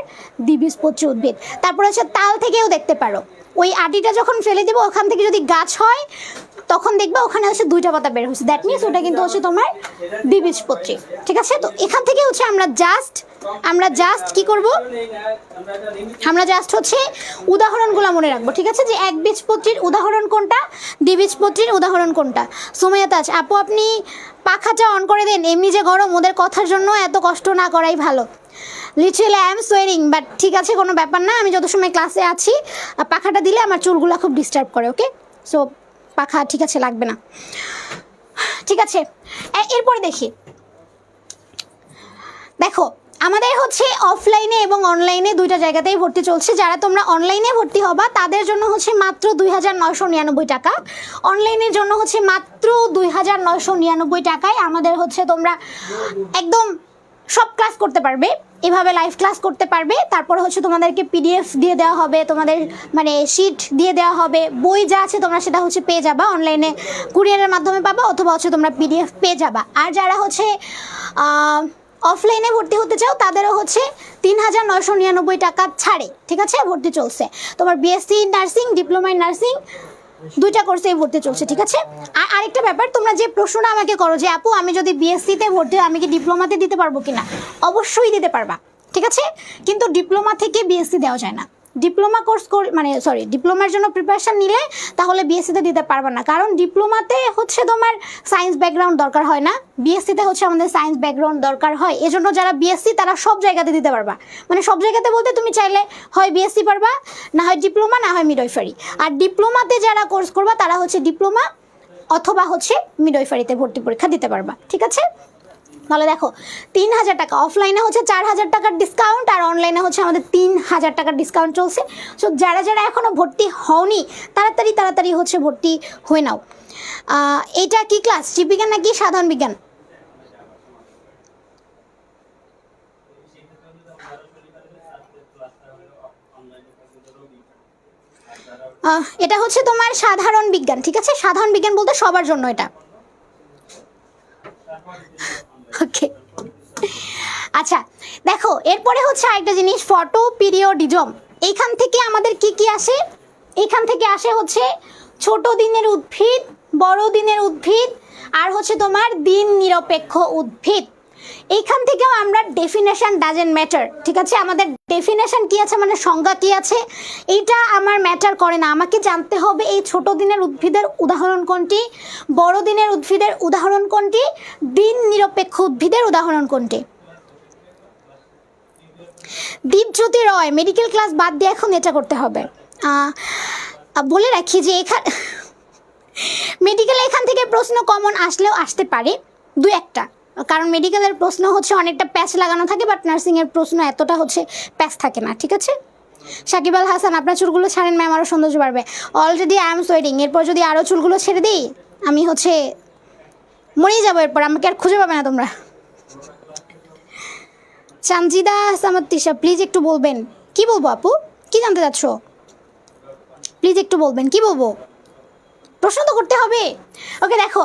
দ্বিবীজপত্রী উদ্ভিদ। তারপরে হচ্ছে তাল থেকেও দেখতে পারো, ওই আটিটা যখন ফেলে দেবো ওখান থেকে যদি গাছ হয়, তখন দেখবা ওখানে হচ্ছে দুইটা পাতা বের হচ্ছে, দ্যাট মিনস ওটা কিন্তু হচ্ছে তোমার দ্বিবীজপত্রী। ঠিক আছে, তো এখান থেকে হচ্ছে আমরা জাস্ট কি করব? আমরা জাস্ট হচ্ছে উদাহরণগুলো মনে রাখবো, ঠিক আছে? যে একবীজপত্রীর উদাহরণ কোনটা, দ্বিবীজপত্রীর উদাহরণ কোনটা। সুমাইয়া তাজ আপু, আপনি পাখাটা অন করে দেন, এমনি যে গরম, ওদের কথার জন্য এত কষ্ট না করাই ভালো। Literally I am soaring, but ঠিক আছে, কোনো ব্যাপার না। আমি যত সময় ক্লাসে আছি পাখাটা দিলে আমার চুলগুলো খুব ডিস্টার্ব করে। ওকে, সো পাখা ঠিক আছে, লাগবে না। ঠিক আছে, এরপরে দেখো আমাদের হচ্ছে অফলাইনে এবং অনলাইনে দুইটা জায়গাতেই ভর্তি চলছে। যারা তোমরা অনলাইনে ভর্তি হবা তাদের জন্য হচ্ছে মাত্র 2999 টাকা, অনলাইনের জন্য হচ্ছে মাত্র 2999 টাকায় আমাদের হচ্ছে তোমরা একদম সব ক্লাস করতে পারবে, এভাবে লাইভ ক্লাস করতে পারবে। তারপর হচ্ছে তোমাদেরকে পিডিএফ দিয়ে দেওয়া হবে, তোমাদের মানে শিট দিয়ে দেওয়া হবে, বই যা আছে তোমরা সেটা হচ্ছে পেয়ে যাবা, অনলাইনে কুরিয়ারের মাধ্যমে পাবা, অথবা হচ্ছে তোমরা পিডিএফ পেয়ে যাবা। আর যারা হচ্ছে অফলাইনে ভর্তি হতে চাও তাদেরও হচ্ছে 3999 টাকা ছাড়ে, ঠিক আছে? ভর্তি চলছে তোমার BSc nursing, diploma in nursing, দুইটা কোর্সেই ভর্তি চলছে, ঠিক আছে? আর আরেকটা ব্যাপার, তোমরা যে প্রশ্নটা আমাকে করো যে আপু আমি যদি বিএসসিতে ভর্তি হয় আমি কি ডিপ্লোমাতে দিতে পারবো কিনা? অবশ্যই দিতে পারবা, ঠিক আছে? কিন্তু ডিপ্লোমা থেকে বিএসসি দেওয়া যায় না। ডিপ্লোমা কোর্স ডিপ্লোমার জন্য প্রিপারেশন নিলে তাহলে বিএসসিতে দিতে পারবা না, কারণ ডিপ্লোমাতে হচ্ছে তোমার সায়েন্স ব্যাকগ্রাউন্ড দরকার হয় না, বিএসসিতে হচ্ছে আমাদের সায়েন্স ব্যাকগ্রাউন্ড দরকার হয়। এজন্য যারা বিএসসি তারা সব জায়গাতে দিতে পারবা, মানে সব জায়গাতে বলতে তুমি চাইলে হয় বিএসসি পারবা, না হয় ডিপ্লোমা, না হয় মিডওয়াইফারি। আর ডিপ্লোমাতে যারা কোর্স করবা তারা হচ্ছে ডিপ্লোমা অথবা হচ্ছে মিডওয়াইফারিতে ভর্তি পরীক্ষা দিতে পারবা, ঠিক আছে? তাহলে দেখো 3000 টাকা, অফলাইনে হচ্ছে 4000 টাকার ডিসকাউন্ট, আর অনলাইনে হচ্ছে আমাদের 3000 টাকার ডিসকাউন্ট চলছে। সো যারা যারা এখনও ভর্তি হওনি তাড়াতাড়ি হচ্ছে ভর্তি হয়ে নাও। এটা কি ক্লাস, জীববিজ্ঞান নাকি সাধারণ বিজ্ঞান? এটা হচ্ছে তোমার সাধারণ বিজ্ঞান, ঠিক আছে? সাধারণ বিজ্ঞান বলতে সবার জন্য এটা। ওকে, আচ্ছা দেখো এরপরে হচ্ছে আরেকটা জিনিস, ফটো পিরিয়ডিজম। এইখান থেকে আমাদের কি কি আসে? এইখান থেকে আসে হচ্ছে ছোট দিনের উদ্ভিদ, বড় দিনের উদ্ভিদ, আর হচ্ছে তোমার দিন নিরপেক্ষ উদ্ভিদ। এইখান থেকেও আমরা ডেফিনেশন ডাজেন্ট ম্যাটার, ঠিক আছে? আমাদের ডেফিনেশন কি আছে, মানে সংজ্ঞা কি আছে, এইটা আমার ম্যাটার করে না। আমাকে জানতে হবে এই ছোট দিনের উদ্ভিদের উদাহরণ কোনটি, বড় দিনের উদ্ভিদের উদাহরণ কোনটি, দিন নিরপেক্ষ উদ্ভিদের উদাহরণ কোনটি। দীপজ্যোতি রয়, মেডিকেল ক্লাস বাদ দিয়ে এখন এটা করতে হবে। বলে রাখি যে মেডিকেলে এখান থেকে প্রশ্ন কমন আসলেও আসতে পারে দু একটা, কারণ মেডিকেলের প্রশ্ন হচ্ছে অনেকটা প্যাচ লাগানো থাকে, বাট নার্সিংয়ের প্রশ্ন এতটা হচ্ছে প্যাচ থাকে না, ঠিক আছে। সাকিব আল হাসান, আপনার চুলগুলো ছাড়েন ম্যাম, আরও সৌন্দর্য বাড়বে। অলরেডি আই এম সোয়েটিং, এরপর যদি আরও চুলগুলো ছেড়ে দিই আমি হচ্ছে মরেই যাবো, এরপর আমাকে আর খুঁজে পাবে না তোমরা। চাঞ্জিদা সামাদ তিশা, প্লিজ একটু বলবেন। কি বলবো আপু, কি জানতে চাচ্ছ? প্লিজ একটু বলবেন, কি বলবো? প্রশ্ন তো করতে হবে। ওকে, দেখো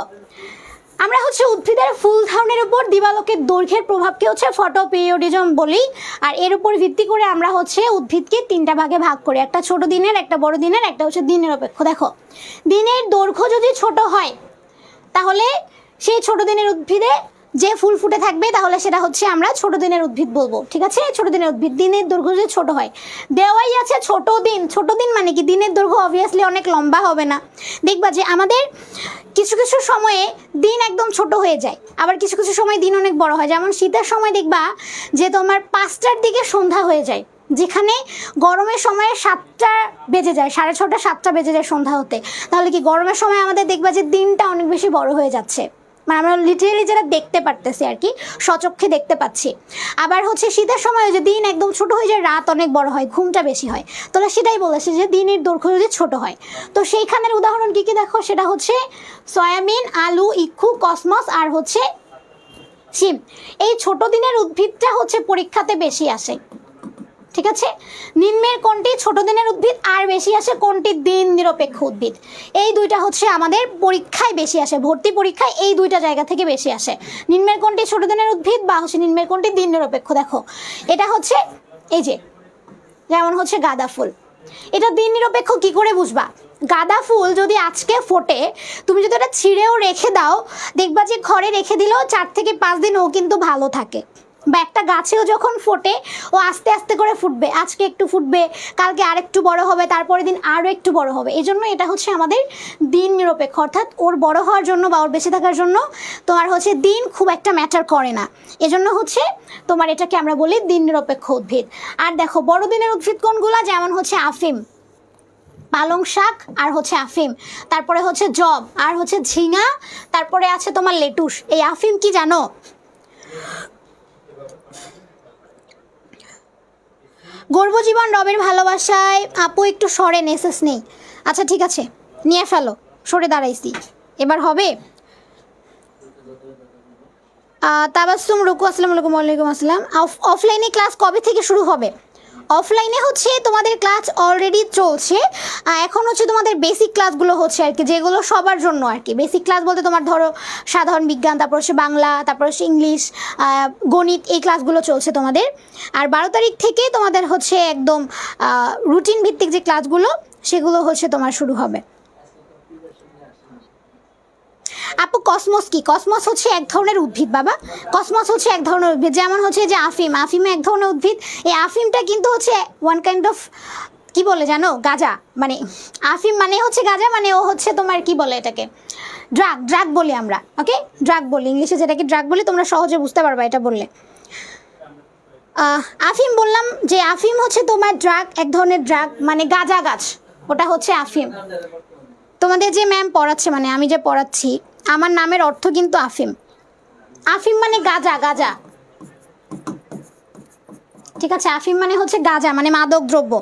আমরা হচ্ছে উদ্ভিদের ফুল ধারণের উপর দিবালোকের দৈর্ঘ্যের প্রভাবকে হচ্ছে ফটোপিরিয়ডিজম বলি। আর এর উপর ভিত্তি করে আমরা হচ্ছে উদ্ভিদকে তিনটা ভাগে ভাগ করি, একটা ছোট দিনের, একটা বড় দিনের, একটা হচ্ছে দিন নিরপেক্ষ। দেখো দিনের দৈর্ঘ্য যদি ছোট হয় তাহলে সেই ছোট দিনের উদ্ভিদে যে ফুল ফুটে থাকবে তাহলে সেটা হচ্ছে আমরা ছোট দিনের উদ্ভিদ বলবো, ঠিক আছে। ছোট দিনের উদ্ভিদ, দিনের দৈর্ঘ্য যদি ছোট হয়, দেওয়াই আছে ছোট দিন। ছোট দিন মানে কি, দিনের দৈর্ঘ্য অবভিয়াসলি অনেক লম্বা হবে না। দেখবা যে আমাদের কিছু কিছু সময়ে দিন একদম ছোট হয়ে যায়, আবার কিছু কিছু সময় দিন অনেক বড় হয়। যেমন শীতের সময় দেখবা যে তোমার 5টার দিকে সন্ধ্যা হয়ে যায়, যেখানে গরমের সময়ে 7টা বেজে যায়, 6:30 7টা বেজে যায় সন্ধ্যা হতে। তাহলে কি গরমের সময় আমাদের দেখবা যে দিনটা অনেক বেশি বড় হয়ে যাচ্ছে, মানে আমরা লিটারেলি যেটা দেখতে পারতেছি আর কি, সচক্ষে দেখতে পাচ্ছি। আবার হচ্ছে শীতের সময় যে দিন একদম ছোট হয়ে যায়, রাত অনেক বড় হয়, ঘুমটা বেশি হয়। তাহলে সেটাই বলেছে যে দিনের দৈর্ঘ্য যদি ছোট হয়। তো সেইখানের উদাহরণ কি কি দেখো, সেটা হচ্ছে সয়াবিন, আলু, ইক্ষু, কসমস আর হচ্ছে শিম। এই ছোট দিনের উদ্ভিদটা হচ্ছে পরীক্ষাতে বেশি আসে, ঠিক আছে। নিম্নের কোনটি ছোট দিনের উদ্ভিদ আর বেশি আসে কোনটি দিন নিরপেক্ষ উদ্ভিদ, এই দুইটা হচ্ছে আমাদের পরীক্ষায় বেশি আসে, ভর্তি পরীক্ষায় এই দুইটা জায়গা থেকে বেশি আসে। নিম্নের কোনটি ছোট দিনের উদ্ভিদ বা হচ্ছে নিম্নের কোনটি দিন নিরপেক্ষ। দেখো এটা হচ্ছে এই যে যেমন হচ্ছে গাঁদা ফুল, এটা দিন নিরপেক্ষ কি করে বুঝবা? গাঁদা ফুল যদি আজকে ফোটে, তুমি যদি এটা ছিঁড়েও রেখে দাও, দেখবা যে ঘরে রেখে দিলেও 4 থেকে 5 দিন ও কিন্তু ভালো থাকে। বা একটা গাছেও যখন ফোটে ও আস্তে আস্তে করে ফুটবে, আজকে একটু ফুটবে, কালকে আরেকটু বড় হবে, তারপরের দিন আরও একটু বড় হবে। এই জন্য এটা হচ্ছে আমাদের দিন নিরপেক্ষ, অর্থাৎ ওর বড় হওয়ার জন্য বা ওর বেঁচে থাকার জন্য তোমার হচ্ছে দিন খুব একটা ম্যাটার করে না। এজন্য হচ্ছে তোমার এটাকে আমরা বলি দিন নিরপেক্ষ উদ্ভিদ। আর দেখো বড় দিনের উদ্ভিদ কোনগুলা, যেমন হচ্ছে আফিম, পালং শাক আর হচ্ছে আফিম, তারপরে হচ্ছে জব আর হচ্ছে ঝিঙা, তারপরে আছে তোমার লেটুস। এই আফিম কি জানো? গর্ভজীবন রবের ভালোবাসায়, আপু একটু সরে নেসেস নেই। আচ্ছা ঠিক আছে, নিয়ে ফেলো, সরে দাঁড়াইছি, এবার হবে। তাবাসসুম রুকু, আসসালামু আলাইকুম। ওয়ালাইকুম আসসালাম। অফলাইনে ক্লাস কবে থেকে শুরু হবে? অফলাইনে হচ্ছে তোমাদের ক্লাস অলরেডি চলছে, এখন হচ্ছে তোমাদের বেসিক ক্লাসগুলো হচ্ছে আর কি, যেগুলো সবার জন্য আর কি। বেসিক ক্লাস বলতে তোমার ধরো সাধারণ বিজ্ঞান, তারপর হচ্ছে বাংলা, তারপর হচ্ছে ইংলিশ, গণিত, এই ক্লাসগুলো চলছে তোমাদের। আর 12 তারিখ থেকে তোমাদের হচ্ছে একদম রুটিন ভিত্তিক যে ক্লাসগুলো সেগুলো হচ্ছে তোমার শুরু হবে। আপু কসমস কি? কসমস হচ্ছে এক ধরনের উদ্ভিদ বাবা, কসমস হচ্ছে এক ধরনের উদ্ভিদ। যেমন হচ্ছে যে আফিম, আফিমে এক ধরনের উদ্ভিদ। এই আফিমটা কিন্তু হচ্ছে ওয়ান কাইন্ড অফ, কি বলে জানো, গাঁজা। মানে আফিম মানে হচ্ছে গাঁজা, মানে ও হচ্ছে তোমার কি বলে এটাকে, ড্রাগ, ড্রাগ বলি আমরা, ওকে ড্রাগ বলি ইংলিশে, যেটাকে ড্রাগ বলি, তোমরা সহজে বুঝতে পারবা এটা বললে। আফিম বললাম যে আফিম হচ্ছে তোমার ড্রাগ, এক ধরনের ড্রাগ, মানে গাঁজা গাছ, ওটা হচ্ছে আফিম। তোমাদের যে ম্যাম পড়াচ্ছে, মানে আমি যে পড়াচ্ছি, আমার নামের অর্থ কিন্তু আফিম। আফিম মানে গাঁজা, গাঁজা, ঠিক আছে। আফিম মানে হচ্ছে গাঁজা, মানে মাদক দ্রব্য।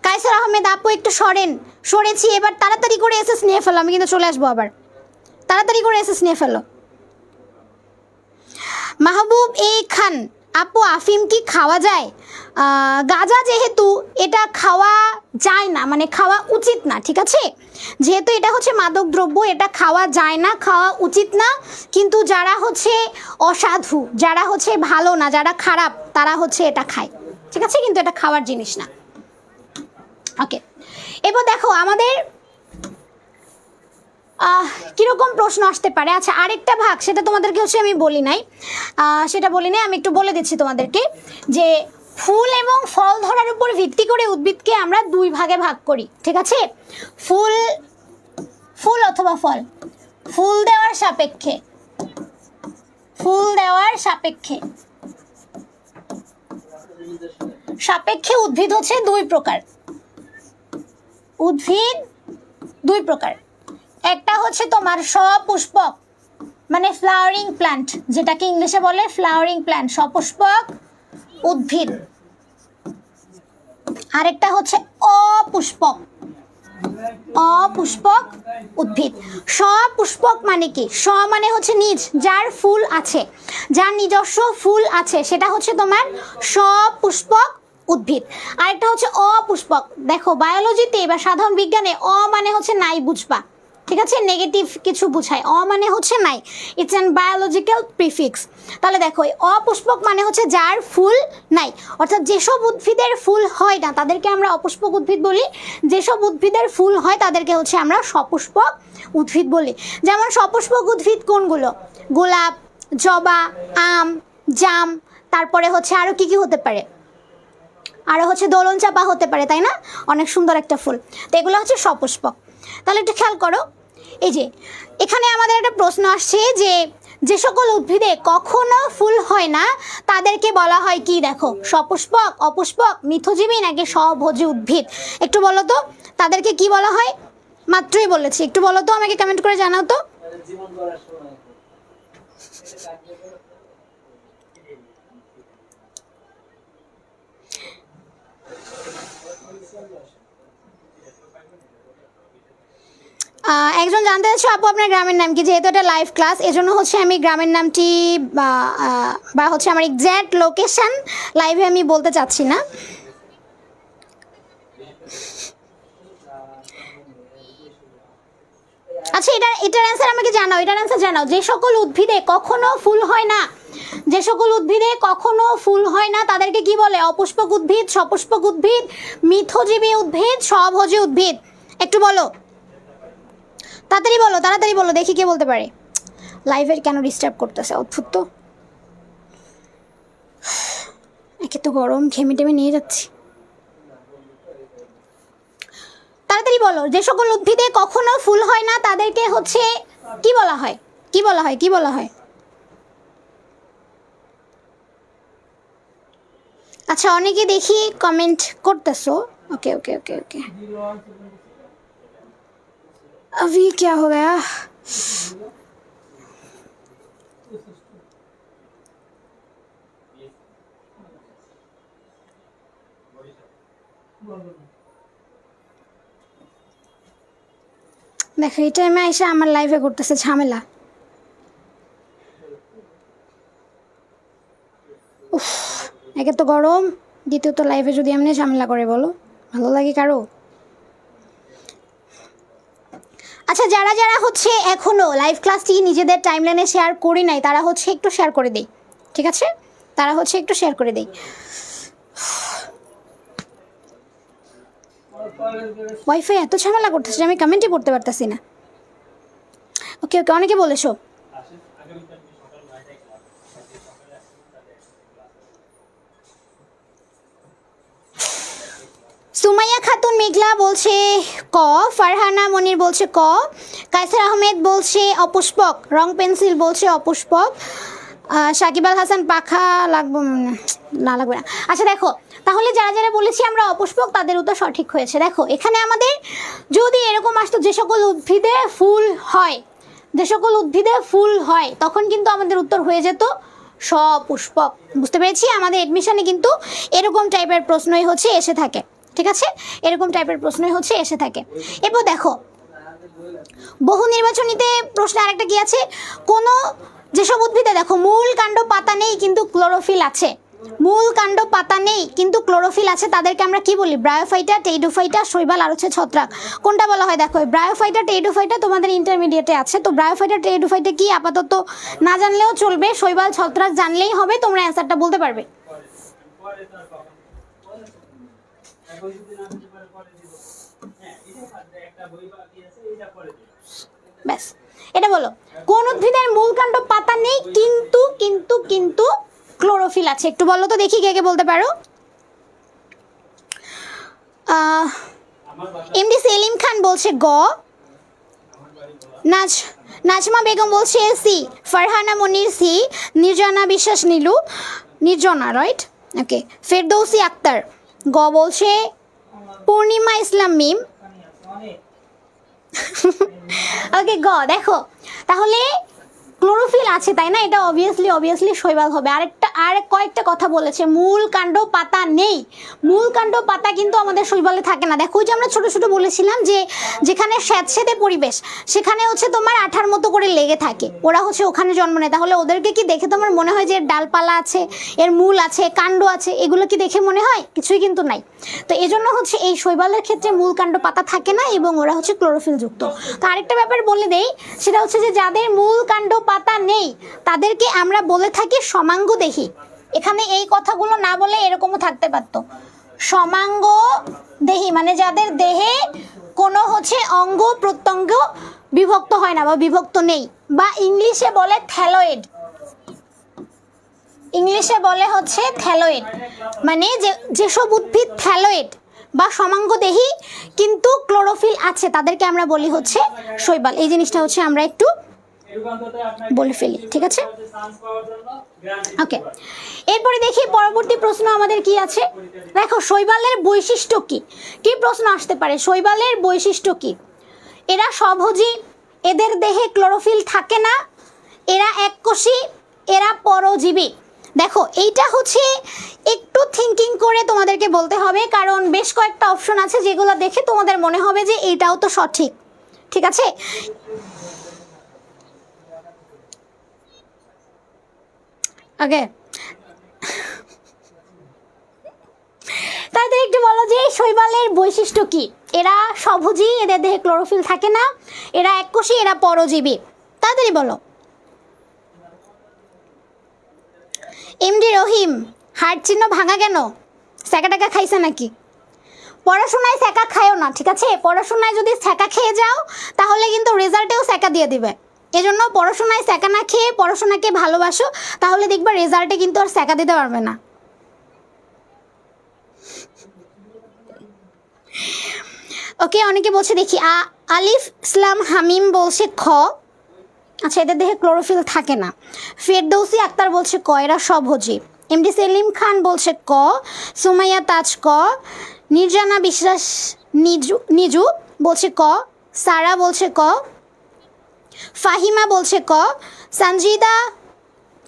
কায়সার আহমেদ আপু একটু সরেন। সরেছি, এবার তাড়াতাড়ি করে এসএস নিয়ে ফেলো, আমি কিন্তু চলে আসবো আবার। তাড়াতাড়ি করে এসএস নিয়ে ফেলো। মাহবুব এ খান আপু, আফিম কি খাওয়া যায়? গাঁজা যেহেতু এটা খাওয়া যায় না, মানে খাওয়া উচিত না, ঠিক আছে। যেহেতু এটা হচ্ছে মাদক দ্রব্য, এটা খাওয়া যায় না, খাওয়া উচিত না। কিন্তু যারা হচ্ছে অসাধু, যারা হচ্ছে ভালো না, যারা খারাপ, তারা হচ্ছে এটা খায়, ঠিক আছে, কিন্তু এটা খাওয়ার জিনিস না। ওকে, এবার দেখো আমাদের কীরকম প্রশ্ন আসতে পারে। আচ্ছা আরেকটা ভাগ, সেটা তোমাদেরকে হচ্ছে আমি বলি নাই, আমি একটু বলে দিচ্ছি তোমাদেরকে, যে ফুল এবং ফল ধরার উপর ভিত্তি করে উদ্ভিদকে আমরা 2 ভাগে ভাগ করি, ঠিক আছে। ফুল অথবা ফল, ফুল দেওয়ার সাপেক্ষে, সাপেক্ষে উদ্ভিদ হচ্ছে 2 প্রকার। উদ্ভিদ দুই প্রকার, একটা হচ্ছে তোমার সপুষ্পক মানে ফ্লাওয়ারিং প্ল্যান্ট, যেটাকে ইংলিশে বলে ফ্লাওয়ারিং প্ল্যান্ট, সপুষ্পক উদ্ভিদ। আরেকটা হচ্ছে অপুষ্পক, অপুষ্পক উদ্ভিদ। সপুষ্পক মানে কি? স মানে হচ্ছে নিজ, যার ফুল আছে, যার নিজস্ব ফুল আছে, সেটা হচ্ছে তোমার সপুষ্পক উদ্ভিদ। আরেকটা হচ্ছে অপুষ্পক। দেখো বায়োলজিতে বা সাধারণ বিজ্ঞানে অ মানে হচ্ছে নাই বুঝবা, ঠিক আছে, নেগেটিভ কিছু বুঝায়। অ মানে হচ্ছে নাই, ইটস অ্যান বায়োলজিক্যাল প্রিফিক্স। তাহলে দেখো এই অপুষ্পক মানে হচ্ছে যার ফুল নাই, অর্থাৎ যেসব উদ্ভিদের ফুল হয় না তাদেরকে আমরা অপুষ্পক উদ্ভিদ বলি, যেসব উদ্ভিদের ফুল হয় তাদেরকে হচ্ছে আমরা সপুষ্পক উদ্ভিদ বলি। যেমন সপুষ্পক উদ্ভিদ কোনগুলো? গোলাপ, জবা, আম, জাম, তারপরে হচ্ছে আরও কি কি হতে পারে, আরও হচ্ছে দোলন চাপা হতে পারে, তাই না? অনেক সুন্দর একটা ফুল। তো এগুলো হচ্ছে সপুষ্পক। তাহলে একটু খেয়াল করো, এই যে এখানে আমাদের একটা প্রশ্ন আসছে যে যে সকল উদ্ভিদে কখনো ফুল হয় না তাদেরকে বলা হয় কি? দেখো, সপুষ্পক, অপুষ্পক, মিথজীবী নাকি স্বভোজী উদ্ভিদ? একটু বলো তো তাদেরকে কি বলা হয়? মাত্রই বলেছি, একটু বলো তো, আমাকে কমেন্ট করে জানাও তো। একজন জানতে চাচ্ছ আপু আপনার গ্রামের নাম কি? যেহেতু এটা লাইভ ক্লাস এজন্য হচ্ছে আমি গ্রামের নামটি বা হচ্ছে আমার এক্স্যাক্ট লোকেশন লাইভে আমি বলতে চাচ্ছি না। আচ্ছা, এটার অ্যান্সার আমাকে জানাও, এটার অ্যান্সার জানাও। যে সকল উদ্ভিদে কখনো ফুল হয় না, যে সকল উদ্ভিদে কখনো ফুল হয় না তাদেরকে কি বলে? অপুষ্পক উদ্ভিদ, সপুষ্পক উদ্ভিদ, মিথজীবী উদ্ভিদ, স্বভোজী উদ্ভিদ। একটু বলো, তাড়াতাড়ি বলো, তাড়াতাড়ি বলো, দেখি কে বলতে পারে। লাইভের কেন ডিস্টার্ব করতেছে, অদ্ভুত তো। একে তো গরম, ঘেমে টেমে নিয়ে যাচ্ছি। তাড়াতাড়ি বলো, যে সকল উদ্ভিদে কখনো ফুল হয় না তাদেরকে হচ্ছে কি বলা হয়? কি বলা হয়? কি বলা হয়? আচ্ছা, অনেকে দেখি কমেন্ট করতেছো। ओके ओके ओके ओके अभी क्या हो गया? দেখো এই টাইমে এসে আমার লাইভে করতেছে ঝামেলা। উফ, একে তো গরম, দ্বিতীয়ত লাইভে যদি এমনি ঝামেলা করে, বলো ভালো লাগে কারো? আচ্ছা, যারা যারা হচ্ছে এখনো লাইভ ক্লাসটি নিজেদের টাইমলাইনে শেয়ার করি নাই তারা হচ্ছে একটু শেয়ার করে দেই, ঠিক আছে? তারা হচ্ছে একটু শেয়ার করে দেই। ওয়াইফাই এত ঝামেলা করতেছে যে আমি কমেন্টই পড়তে পারতেছি না। ওকে ওকে, অনেকে বলেছো। সুমাইয়া খাতুন মেঘলা বলছে ক, ফারহানা মনির বলছে ক, কায়সার আহমেদ বলছে অপুষ্পক, রং পেন্সিল বলছে অপুষ্পক, সাকিব আল হাসান পাখা লাগবে না, লাগবে না। আচ্ছা দেখো, তাহলে যারা যারা বলেছি আমরা অপুষ্পক তাদের উত্তর সঠিক হয়েছে। দেখো এখানে আমাদের যদি এরকম আসতো যে সকল উদ্ভিদে ফুল হয়, যে সকল উদ্ভিদে ফুল হয়, তখন কিন্তু আমাদের উত্তর হয়ে যেত সপুষ্পক। বুঝতে পেরেছি? আমাদের এডমিশনে কিন্তু এরকম টাইপের প্রশ্নই হচ্ছে এসে থাকে, ঠিক আছে? এরকম টাইপের প্রশ্নই হচ্ছে এসে থাকে। এরপর দেখো বহু নির্বাচনীতে প্রশ্ন আরেকটা কি আছে, কোনো যেসব উদ্ভিদে দেখো মূল কাণ্ড পাতা নেই কিন্তু ক্লোরোফিল আছে, মূল কাণ্ড পাতা নেই কিন্তু ক্লোরোফিল আছে, তাদেরকে আমরা কি বলি? ব্রায়োফাইটা, টেইডোফাইটা, শৈবাল আর হচ্ছে ছত্রাক। কোনটা বলা হয়? দেখো ব্রায়োফাইটা, টেইডোফাইটা তোমাদের ইন্টারমিডিয়েটে আছে, তো ব্রায়োফাইটা, টেইডোফাইটা কি আপাতত না জানলেও চলবে, শৈবাল ছত্রাক জানলেই হবে, তোমরা অ্যান্সারটা বলতে পারবে। ব্যাস, এটা বলো, কোন উদ্ভিদের মূল কাণ্ড পাতা নেই কিন্তু কিন্তু কিন্তু ক্লোরোফিল আছে? একটু বলো তো দেখি কে কে বলতে পারো। এমডি সেলিম খান বলছে গ, নাজমা বেগম বলছে সি, ফারহানা মনির সি, নির্জনা বিশ্বাস নীলু, নির্জনা রাইট, ওকে। ফেরদৌসি আক্তার গ বলছে, পূর্ণিমা ইসলাম মিম, ওকে গ দেখো, তাহলে ক্লোরোফিল আছে তাই না, এটা অবভিয়াসলি শৈবাল হবে। আর কয়েকটা কথা বলেছে, মূল কাণ্ড পাতা নেই। মূল কাণ্ড পাতা কিন্তু আমাদের শৈবালে থাকে না। দেখো ওই যে আমরা ছোট ছোট বলেছিলাম যে যেখানে স্যাঁতসেঁতে পরিবেশ সেখানে হচ্ছে তোমার আঠার মতো করে লেগে থাকে, ওরা হচ্ছে ওখানে জন্ম নেয়। তাহলে ওদেরকে কি দেখে তোমার মনে হয় যে এর ডালপালা আছে, এর মূল আছে, কাণ্ড আছে, এগুলো কি দেখে মনে হয়? কিছুই কিন্তু নাই। তো এজন্য হচ্ছে এই শৈবালের ক্ষেত্রে মূল কাণ্ড পাতা থাকে না এবং ওরা হচ্ছে ক্লোরোফিল যুক্ত। তো আরেকটা ব্যাপার বলে দেই, সেটা হচ্ছে যে যাদের মূল কাণ্ড পাতা নেই তাদেরকে আমরা বলে থাকি সমাঙ্গদেহী। এখানে এই কথাগুলো না বলে এরকমও থাকতে পারতো, সমাঙ্গদেহী মানে যাদের দেহে কোনো হচ্ছে অঙ্গ প্রত্যঙ্গ বিভক্ত হয় না বা বিভক্ত নেই, বা ইংলিশে বলে থ্যালয়েড। ইংলিশে বলে হচ্ছে থ্যালয়েড, মানে যেসব উদ্ভিদ থ্যালয়েড বা সমাঙ্গদেহী কিন্তু ক্লোরোফিল আছে তাদেরকে আমরা বলি হচ্ছে শৈবাল। এই জিনিসটা হচ্ছে আমরা একটু বলে ফেলি, ঠিক আছে? ওকে, এরপরে দেখি পরবর্তী প্রশ্ন আমাদের কি আছে। দেখো শৈবালের বৈশিষ্ট্য কি, কি প্রশ্ন আসতে পারে? শৈবালের বৈশিষ্ট্য কি? এরা স্বভোজী, এদের দেহে ক্লোরোফিল থাকে না, এরা এককোষী, এরা পরজীবী। দেখো এইটা হচ্ছে একটু থিঙ্কিং করে তোমাদেরকে বলতে হবে, কারণ বেশ কয়েকটা অপশন আছে যেগুলো দেখে তোমাদের মনে হবে যে এইটাও তো সঠিক, ঠিক আছে? ওকে, তাহলে একটু বলো যে শৈবালের বৈশিষ্ট্য কি? এরা স্বভোজী, এদের দেহে ক্লোরোফিল থাকে না, এরা এককোষী, এরা পরজীবী। তাড়াতাড়ি বলো। এমডি রহিম, হার্ট চিহ্ন ভাঙা কেন? স্যাকা টাকা খাইছে নাকি? পড়াশোনায় স্যাকা খায়ও না, ঠিক আছে? পড়াশোনায় যদি স্যাকা খেয়ে যাও তাহলে কিন্তু রেজাল্টেও স্যাকা দিয়ে দিবে। এজন্য পড়াশোনায় স্যাকা না খেয়ে পড়াশোনাকে ভালোবাসো, তাহলে দেখবা রেজাল্টে কিন্তু আর স্যাকা দিতে পারবে না। ওকে, অনেকে বলছে দেখি আলিফ ইসলাম হামিম বলছে খ, আচ্ছা এদের দেহে ক্লোরোফিল থাকে না। ফেরদৌসি আক্তার বলছে ক, এরা স্বভোজী। এমডি সেলিম খান বলছে ক, সুমাইয়া তাজ ক, নির্জানা বিশ্বাস নিজু বলছে ক, সারা বলছে ক, ফাহিমা বলছে ক, সঞ্জিদা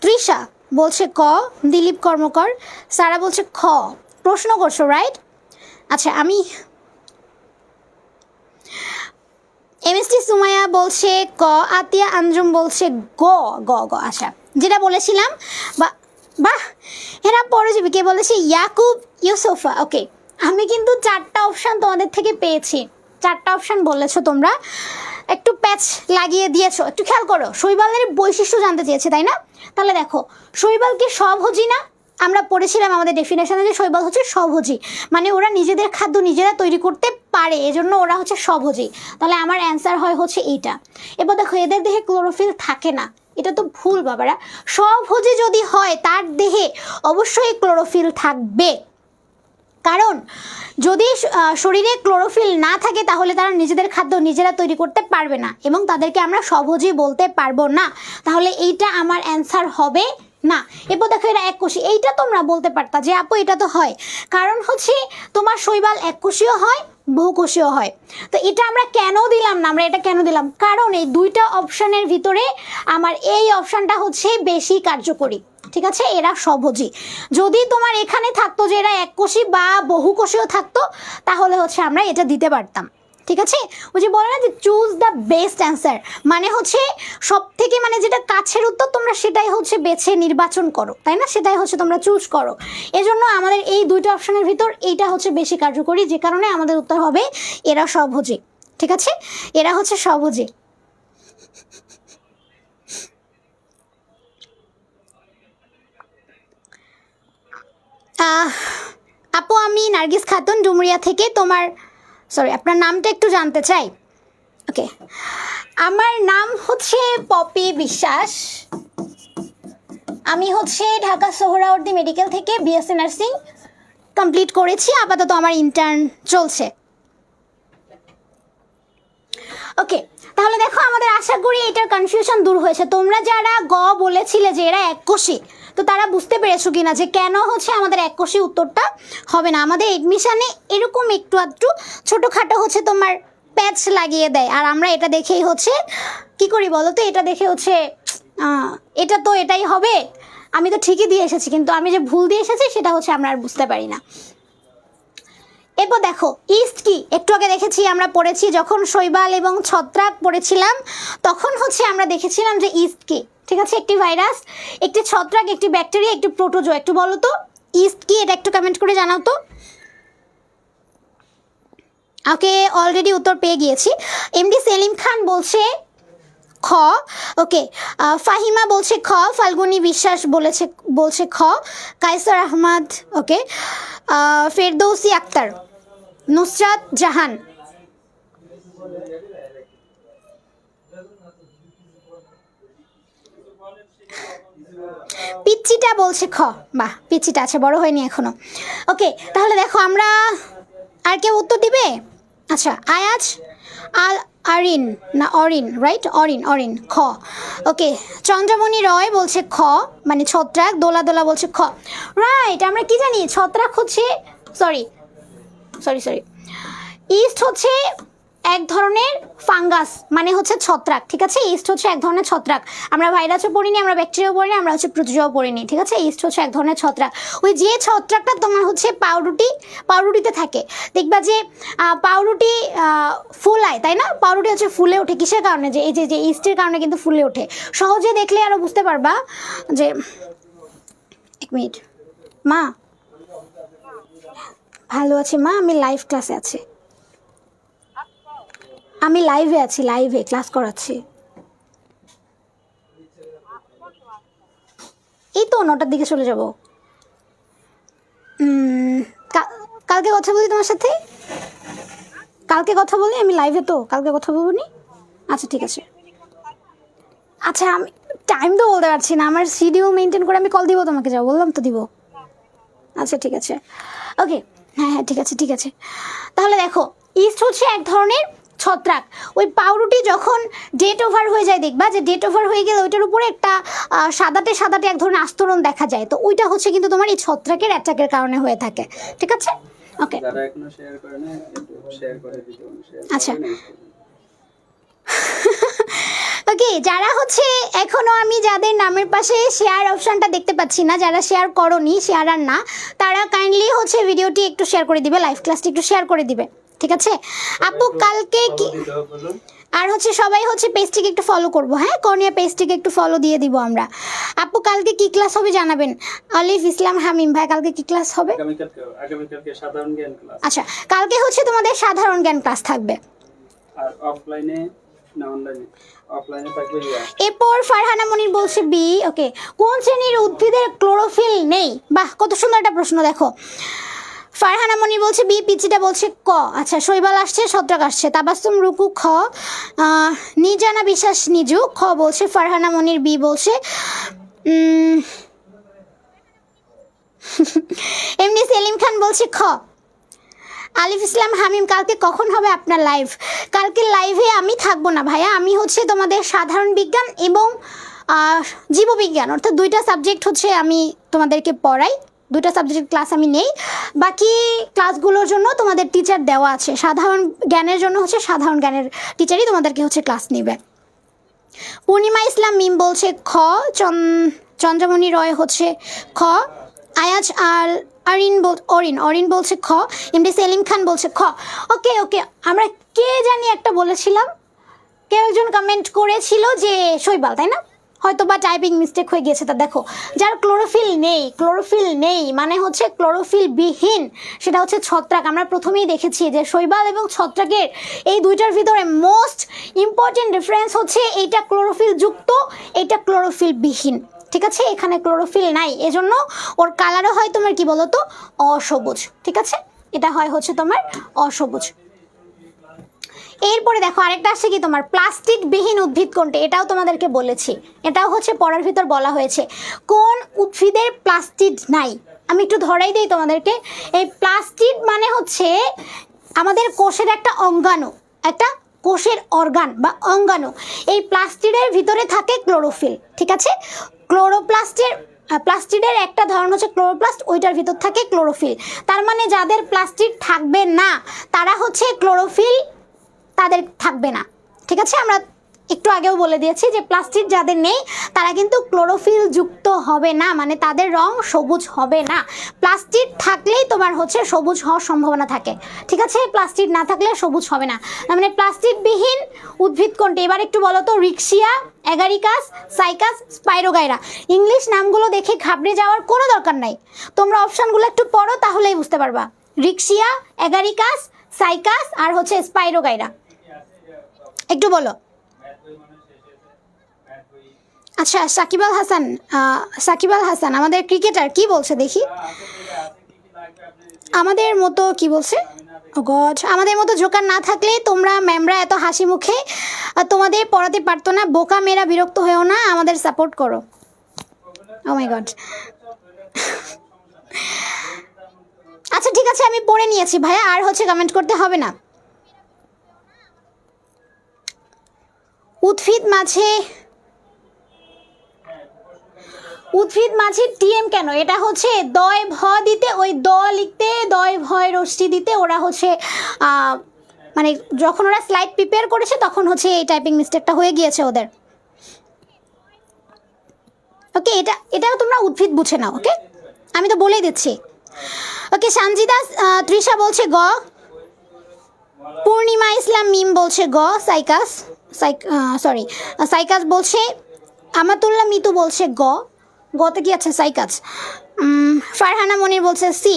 তৃষা বলছে ক, দিলীপ কর্মকর, সারা বলছে খ। প্রশ্ন করছো রাইট? আচ্ছা আমি এমএসটি সুমাইয়া বলছে ক, আতিয়া আঞ্জুম বলছে গ গ গ। আচ্ছা যেটা বলেছিলাম, বাহ এরা পরজীবী। কে বলেছে? ইয়াকুব ইউসুফা। ওকে, আমি কিন্তু 4টা অপশান তোমাদের থেকে পেয়েছি, 4টা অপশান বলেছো তোমরা, একটু প্যাচ লাগিয়ে দিয়েছো। একটু খেয়াল করো, শৈবালের বৈশিষ্ট্য জানতে চেয়েছে তাই না? তাহলে দেখো শৈবাল কি স্বভোজী না? আমরা পড়েছিলাম আমাদের ডেফিনেশনে যে শৈবাল হচ্ছে স্বভোজী, মানে ওরা নিজেদের খাদ্য নিজেরা তৈরি করতে পারে, এজন্য ওরা হচ্ছে স্বভোজী। তাহলে আমার অ্যান্সার হয় হচ্ছে এইটা। এবার দেখো এদের দেহে ক্লোরোফিল থাকে না, এটা তো ভুল বাবারা। স্বভোজী যদি হয় তার দেহে অবশ্যই ক্লোরোফিল থাকবে, কারণ যদি শরীরে ক্লোরোফিল না থাকে তাহলে তারা নিজেদের খাদ্য নিজেরা তৈরি করতে পারবে না এবং তাদেরকে আমরা স্বভোজী বলতে পারবো না। তাহলে এইটা আমার অ্যান্সার হবে না। এরপর দেখো এরা এককোষী, এইটা তোমরা বলতে পারতা যে আপু এটা তো হয়, কারণ হচ্ছে তোমার শৈবাল এককোষীয় হয়, বহুকোষীয় হয়। তো এটা আমরা কেন দিলাম না, আমরা এটা কেন দিলাম? কারণ এই 2টা অপশানের ভিতরে আমার এই অপশানটা হচ্ছে বেশি কার্যকরী, ঠিক আছে? এরা স্বভোজী। যদি তোমার এখানে থাকতো যে এরা এককোষী বা বহুকোষীয় থাকতো তাহলে হচ্ছে আমরা এটা দিতে পারতাম, ঠিক আছে? ওই যে বলে না যে চুজ দ্য বেস্ট অ্যান্সার, মানে হচ্ছে সব থেকে মানে যেটা কাছের উত্তর তোমরা সেটাই হচ্ছে বেছে নির্বাচন করো, তাই না? সেটাই হচ্ছে তোমরা চুজ করো। এজন্য আমাদের এই 2টা অপশনের ভিতর এইটা হচ্ছে বেশি কার্যকরী, যে কারণে আমাদের উত্তর হবে এরা স্বভোজী, ঠিক আছে? এরা হচ্ছে স্বভোজী। আপু আমি নার্গিস খাতুন ডুমুরিয়া থেকে, আপনার নামটা একটু জানতে চাই। ওকে, আমার নাম হচ্ছে পপি বিশ্বাস, আমি হচ্ছে ঢাকা সোহরাওয়ার্দী মেডিকেল থেকে বিএসসি নার্সিং কমপ্লিট করেছি, আপাতত আমার ইন্টার্ন চলছে। ওকে, তাহলে দেখো আমাদের আশা করি এটার কনফিউশন দূর হয়েছে। তোমরা যারা গ বলেছিলে যে এরা এককোষী, তো তারা বুঝতে পেরেছো কিনা যে কেন হচ্ছে আমাদের এককোষী উত্তরটা হবে না। আমাদের এডমিশনে এরকম একটু আধটু ছোটোখাটো হচ্ছে তোমার প্যাচ লাগিয়ে দেয়, আর আমরা এটা দেখেই হচ্ছে কি করি বলো তো, এটা দেখে হচ্ছে এটা তো এটাই হবে, আমি তো ঠিকই দিয়ে এসেছি, কিন্তু আমি যে ভুল দিয়ে এসেছি সেটা হচ্ছে আমরা আর বুঝতে পারি না। এরপর দেখো ইস্ট কি, একটু আগে দেখেছি আমরা পড়েছি যখন শৈবাল এবং ছত্রাক পড়েছিলাম তখন হচ্ছে আমরা দেখেছিলাম যে ইস্ট কি, ঠিক আছে, একটি ভাইরাস, একটি ছত্রাক, একটি ব্যাকটেরিয়া, একটি প্রোটোজোয়া। একটু বলো তো ইস্ট কি, এটা একটু কমেন্ট করে জানাও তো। ওকে, অলরেডি উত্তর পেয়ে গিয়েছি। এমডি সেলিম খান বলছে খ, ওকে। ফাহিমা বলছে খ, ফাল্গুনি বিশ্বাস বলছে খ, কায়সার আহমদ, ওকে, ফেরদৌসি আক্তার, নুসরাত জাহান, পিচ্চিটা বলছে খ। বাহ, পিচ্চিটা আছে, বড় হয়নি এখনো। ওকে, তাহলে দেখো আমরা, আর কেউ উত্তর দিবে? আচ্ছা, আয়াজ আল আরিন না অরিন, রাইট, অরিন, অরিন খ। ওকে, চন্দ্রমণি রয় বলছে খ, মানে ছত্রাক। দোলা দোলা বলছে খ, রাইট। আমরা কি জানি, ছত্রাক হচ্ছে, সরি সরি সরি, ইস্ট হচ্ছে এক ধরনের ফাঙ্গাস, মানে হচ্ছে ছত্রাক, ঠিক আছে। ইস্ট হচ্ছে এক ধরনের ছত্রাক। আমরা ভাইরাসও পড়িনি, আমরা ব্যাকটেরিয়াও পড়িনি, আমরা হচ্ছে প্রোটোজোয়াও পড়িনি, ঠিক আছে। ইস্ট হচ্ছে এক ধরনের ছত্রাক। ওই যে ছত্রাকটা তোমার হচ্ছে পাউরুটিতে থাকে, দেখবা যে পাউরুটি ফুলায়, তাই না? পাউরুটি হচ্ছে ফুলে ওঠে কিসের কারণে, যে এই যে ইস্টের কারণে কিন্তু ফুলে ওঠে। সহজে দেখলে আরও বুঝতে পারবা যে, এক মিনিট মা, ভালো আছে মা, আমি লাইভ ক্লাসে আছি, আমি লাইভে আছি, লাইভে ক্লাস করাচ্ছি। এই তো 9টার দিকে চলে যাব। কালকে কথা বলি তোমার সাথে, কালকে কথা বলি, আমি লাইভে তো কালকে কথা বলবো নি। আচ্ছা ঠিক আছে, আচ্ছা আমি টাইম তো বলতে পারছি না, আমার শিডিউল মেনটেন করে আমি কল দিব তোমাকে, যাও বললাম তো দিব। আচ্ছা ঠিক আছে, ওকে, হ্যাঁ হ্যাঁ ঠিক আছে ঠিক আছে। তাহলে দেখো ইস্ট হচ্ছে এক ধরনের ছত্রাক। ওই পাউরুটি যখন ডেট ওভার হয়ে যায়, দেখবা যে ডেট ওভার হয়ে গেলে ওইটার উপরে একটা সাদাটে সাদাটে এক ধরনের আস্তরণ দেখা যায়, তো ওইটা হচ্ছে কিন্তু তোমার এই ছত্রাকের অ্যাটাকের কারণে হয়ে থাকে, ঠিক আছে। ওকে, যারা এখনো শেয়ার করে না একটু শেয়ার করে দিতে, আচ্ছা ওকে, যারা হচ্ছে এখনো আমি যাদের নামের পাশে শেয়ার অপশনটা দেখতে পাচ্ছি না, যারা শেয়ার করোনি, শেয়ার আর না, তারা কাইন্ডলি হচ্ছে ভিডিওটি একটু শেয়ার করে দিবে, লাইভ ক্লাসটি একটু শেয়ার করে দিবে, ঠিক আছে। আপু কালকে কি, আর হচ্ছে সবাই হচ্ছে পেজটিকে একটু ফলো করবো, হ্যাঁ, কর্নিয়া পেজটিকে একটু ফলো দিয়ে দিব আমরা। আপু কালকে কি ক্লাস হবে জানাবেন। আলিফ ইসলাম হামিম ভাই, কালকে কি ক্লাস হবে? আগামীকালকে সাধারণ জ্ঞান ক্লাস। আচ্ছা, কালকে হচ্ছে তোমাদের সাধারণ জ্ঞান ক্লাস থাকবে, আর অফলাইনে না অনলাইনে? অফলাইনে থাকবে। এরপর ফারহানা মনির বলছে বি, ওকে। কোন শ্রেণীর উদ্ভিদের ক্লোরোফিল নেই? বাহ, কত সুন্দর একটা প্রশ্ন। দেখো ফারহানা মনির বলছে বি, পিচিটা বলছে ক। আচ্ছা, শৈবাল আসছে, ছত্রাক আসছে। তাবাসসুম রুকু খ, নিজানা বিশ্বাস নিজু খ বলছে, ফারহানা মনির বি বলছে, এমনি সেলিম খান বলছে খ। আলিফ ইসলাম হামিম কালকে কখন হবে আপনার লাইভ? কালকে লাইভে আমি থাকবো না ভাইয়া, আমি হচ্ছে তোমাদের সাধারণ বিজ্ঞান এবং জীববিজ্ঞান, অর্থাৎ দুইটা সাবজেক্ট হচ্ছে আমি তোমাদেরকে পড়াই, দুইটা সাবজেক্টের ক্লাস আমি নেই। বাকি ক্লাসগুলোর জন্য তোমাদের টিচার দেওয়া আছে, সাধারণ জ্ঞানের জন্য হচ্ছে সাধারণ জ্ঞানের টিচারই তোমাদেরকে হচ্ছে ক্লাস নেবে। পূর্ণিমা ইসলাম মিম বলছে খ, চন্দ্রমণি রয় হচ্ছে খ, আয়াজ আল অরিন বলছে খ, এমডি সেলিম খান বলছে খ। ওকে ওকে, আমরা কে জানি একটা বলেছিলাম, কেউ একজন কমেন্ট করেছিল যে শৈবাল, তাই না? হয়তো বা টাইপিং মিস্টেক হয়ে গিয়েছে। তা দেখো, যার ক্লোরোফিল নেই মানে হচ্ছে ক্লোরোফিল বিহীন, সেটা হচ্ছে ছত্রাক। আমরা প্রথমেই দেখেছি যে শৈবাল এবং ছত্রাকের এই দুইটার ভিতরে মোস্ট ইম্পর্টেন্ট ডিফারেন্স হচ্ছে এইটা ক্লোরোফিল যুক্ত, এইটা ক্লোরোফিল বিহীন, ঠিক আছে। এখানে ক্লোরোফিল নাই, এজন্য ওর কালারও হয় তোমার কি বলতো, অসবুজ, ঠিক আছে। এটা হয় হচ্ছে তোমার অসবুজ। এরপরে দেখো আরেকটা আসছে কি তোমার প্লাস্টিক বিহীন উদ্ভিদ কোনটা, এটাও তোমাদেরকে বলেছি, এটাও হচ্ছে পড়ার ভিতর বলা হয়েছে কোন উদ্ভিদের প্লাস্টিড নাই। আমি একটু ধরাই দিই তোমাদেরকে। এই প্লাস্টিড মানে হচ্ছে আমাদের কোষের একটা অঙ্গাণু, একটা কোষের অর্গান বা অঙ্গাণু। এই প্লাস্টিডের ভিতরে থাকে ক্লোরোফিল, ঠিক আছে। প্লাস্টিডের একটা ধরন হচ্ছে ক্লোরোপ্লাস্ট, ওইটার ভিতর থাকে ক্লোরোফিল। তার মানে যাদের প্লাস্টিড থাকবে না তারা হচ্ছে ক্লোরোফিল, তাদের থাকবে না। ঠিক আছে, আমরা একটু আগেও বলে দিয়েছি যে প্লাস্টিড যাদের নেই তারা কিন্তু ক্লোরোফিল যুক্ত হবে না, মানে তাদের রং সবুজ হবে না। প্লাস্টিড থাকলেই তোমার হচ্ছে সবুজ হওয়ার সম্ভাবনা থাকে। ঠিক আছে, প্লাস্টিড না থাকলে সবুজ হবে না। তার মানে প্লাস্টিডবিহীন উদ্ভিদ কোনটি? এবার একটু বলো তো। রিক্সিয়া, অ্যাগারিকাস, সাইকাস, স্পাইরোগাইরা। ইংলিশ নামগুলো দেখে ঘাবড়ে যাওয়ার কোনো দরকার নাই, তোমরা অপশানগুলো একটু পড়ো তাহলেই বুঝতে পারবা। রিক্সিয়া, অ্যাগারিকাস, সাইকাস আর হচ্ছে স্পাইরোগাইরা। একটু বলো। আচ্ছা, সাকিব আল হাসান আমাদের ক্রিকেটার কি বলছে দেখি। আমাদের মতো কি বলছে? ও গড, আমাদের মতো জোকার না থাকলে তোমরা ম্যামরা এত হাসি মুখে তোমাদের পড়াতে পারতো না। বোকা মেয়েরা বিরক্ত হয়েও না, আমাদের সাপোর্ট করো। ও মাই গড। আচ্ছা ঠিক আছে, আমি পড়ে নিয়েছি ভাইয়া, আর হচ্ছে কমেন্ট করতে হবে না। উদ্ভিদ মাঝে টিএম কেন? এটা হচ্ছে দয় ভ দিতে, ওই দ লিখতে দয় ভয় রষ্টি দিতে ওরা হচ্ছে মানে যখন ওরা স্লাইড প্রিপেয়ার করেছে তখন হচ্ছে এই টাইপিং মিস্টেকটা হয়ে গিয়েছে ওদের। ওকে, এটাও তোমরা উদ্ভিদ বুঝে নাও। ওকে, আমি তো বলেই দিচ্ছি। ওকে, সানজিদা তৃষা বলছে গ, পূর্ণিমা ইসলাম মিম বলছে গ, সাইকাস বলছে, আমাতুল্লাহ মিতু বলছে গতে কি আছে? সাইকাস। ফারহানা মনির বলছে সি।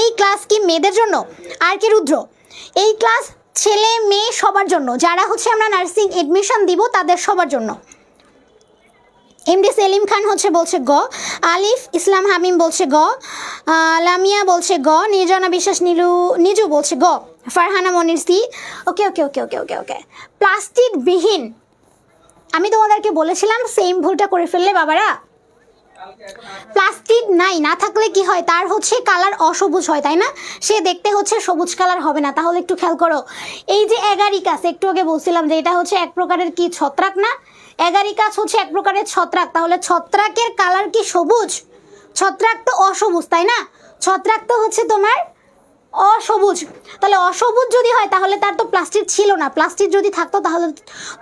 এই ক্লাস কি মেয়েদের জন্য? আর কি রুদ্র, এই ক্লাস ছেলে মেয়ে সবার জন্য, যারা হচ্ছে আমরা নার্সিং এডমিশন দিব তাদের সবার জন্য। এমডি সেলিম খান হচ্ছে বলছে গ, আলিফ ইসলাম হামিম বলছে গ, লামিয়া বলছে গ, নির্জনা বিশ্বাস নিজু বলছে গ, ফারহানা মনির সি। ওকে ওকে ওকে ওকে ওকে ওকে প্লাস্টিক বিহীন, আমি তোমাদেরকে বলেছিলাম সেম ভুলটা করে ফেললে বাবারা। প্লাস্টিক না থাকলে কি হয়? তার হচ্ছে কালার অসবুজ হয়, তাই না? সে দেখতে হচ্ছে সবুজ কালার হবে না। তাহলে একটু খেয়াল করো, এই যে অ্যাগারিকাস, একটু আগে বলছিলাম যে এটা হচ্ছে এক প্রকারের কি ছত্রাক না? অ্যাগারিকাস হচ্ছে এক প্রকারের ছত্রাক। তাহলে ছত্রাকের কালার কি সবুজ? ছত্রাক তো অসবুজ, তাই না? ছত্রাক তো হচ্ছে তোমার অসবুজ। তাহলে অসবুজ যদি হয় তাহলে তার তো প্লাস্টিক ছিল না। প্লাস্টিক যদি থাকতো তাহলে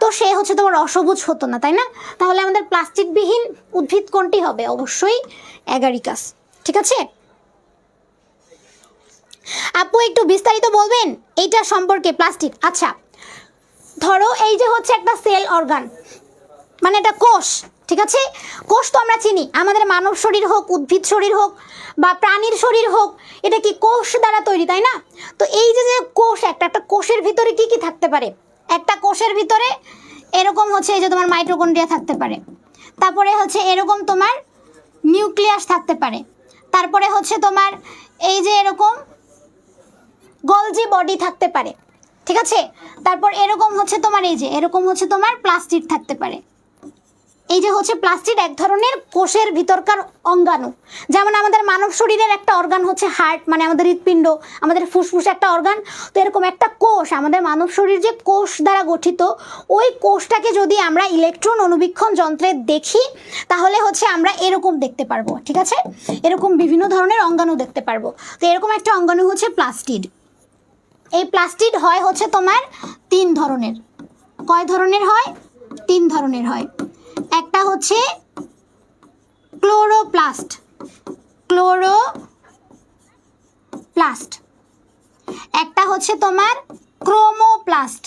তো সে হচ্ছে তোমার অসবুজ হতো না, তাই না? তাহলে আমাদের প্লাস্টিকবিহীন উদ্ভিদ কোনটি হবে? অবশ্যই অ্যাগারিকাস। ঠিক আছে আপু, একটু বিস্তারিত বলবেন এইটা সম্পর্কে প্লাস্টিক। আচ্ছা, ধরো এই যে হচ্ছে একটা সেল অর্গান, মানে এটা কোষ। ঠিক আছে, কোষ তো আমরা চিনি, আমাদের মানব শরীর হোক, উদ্ভিদ শরীর হোক বা প্রাণীর শরীর হোক, এটা কি কোষ দ্বারা তৈরি, তাই না? তো এই যে কোষ, একটা কোষের ভিতরে কি কি থাকতে পারে? একটা কোষের ভিতরে এরকম হচ্ছে এই যে তোমার মাইটোকন্ড্রিয়া থাকতে পারে, তারপরে হচ্ছে এরকম তোমার নিউক্লিয়াস থাকতে পারে, তারপরে হচ্ছে তোমার এই যে এরকম গলজি বডি থাকতে পারে। ঠিক আছে, তারপর এরকম হচ্ছে তোমার এই যে এরকম হচ্ছে তোমার প্লাস্টিড থাকতে পারে। এই যে হচ্ছে প্লাস্টিড এক ধরনের কোষের ভিতরকার অঙ্গাণু। যেমন আমাদের মানব শরীরের একটা অর্গান হচ্ছে হার্ট, মানে আমাদের হৃৎপিণ্ড, আমাদের ফুসফুস একটা অর্গান। তো এরকম একটা কোষ, আমাদের মানব শরীর যে কোষ দ্বারা গঠিত, ওই কোষটাকে যদি আমরা ইলেকট্রন অনুবীক্ষণ যন্ত্রে দেখি তাহলে হচ্ছে আমরা এরকম দেখতে পারবো। ঠিক আছে, এরকম বিভিন্ন ধরনের অঙ্গাণু দেখতে পারবো। তো এরকম একটা অঙ্গাণু হচ্ছে প্লাস্টিড। এই প্লাস্টিড হয় হচ্ছে তোমার 3 ধরনের। কয় ধরনের হয়? 3 ধরনের হয়। একটা হচ্ছে ক্লোরোপ্লাস্ট, একটা হচ্ছে তোমার ক্রোমোপ্লাস্ট,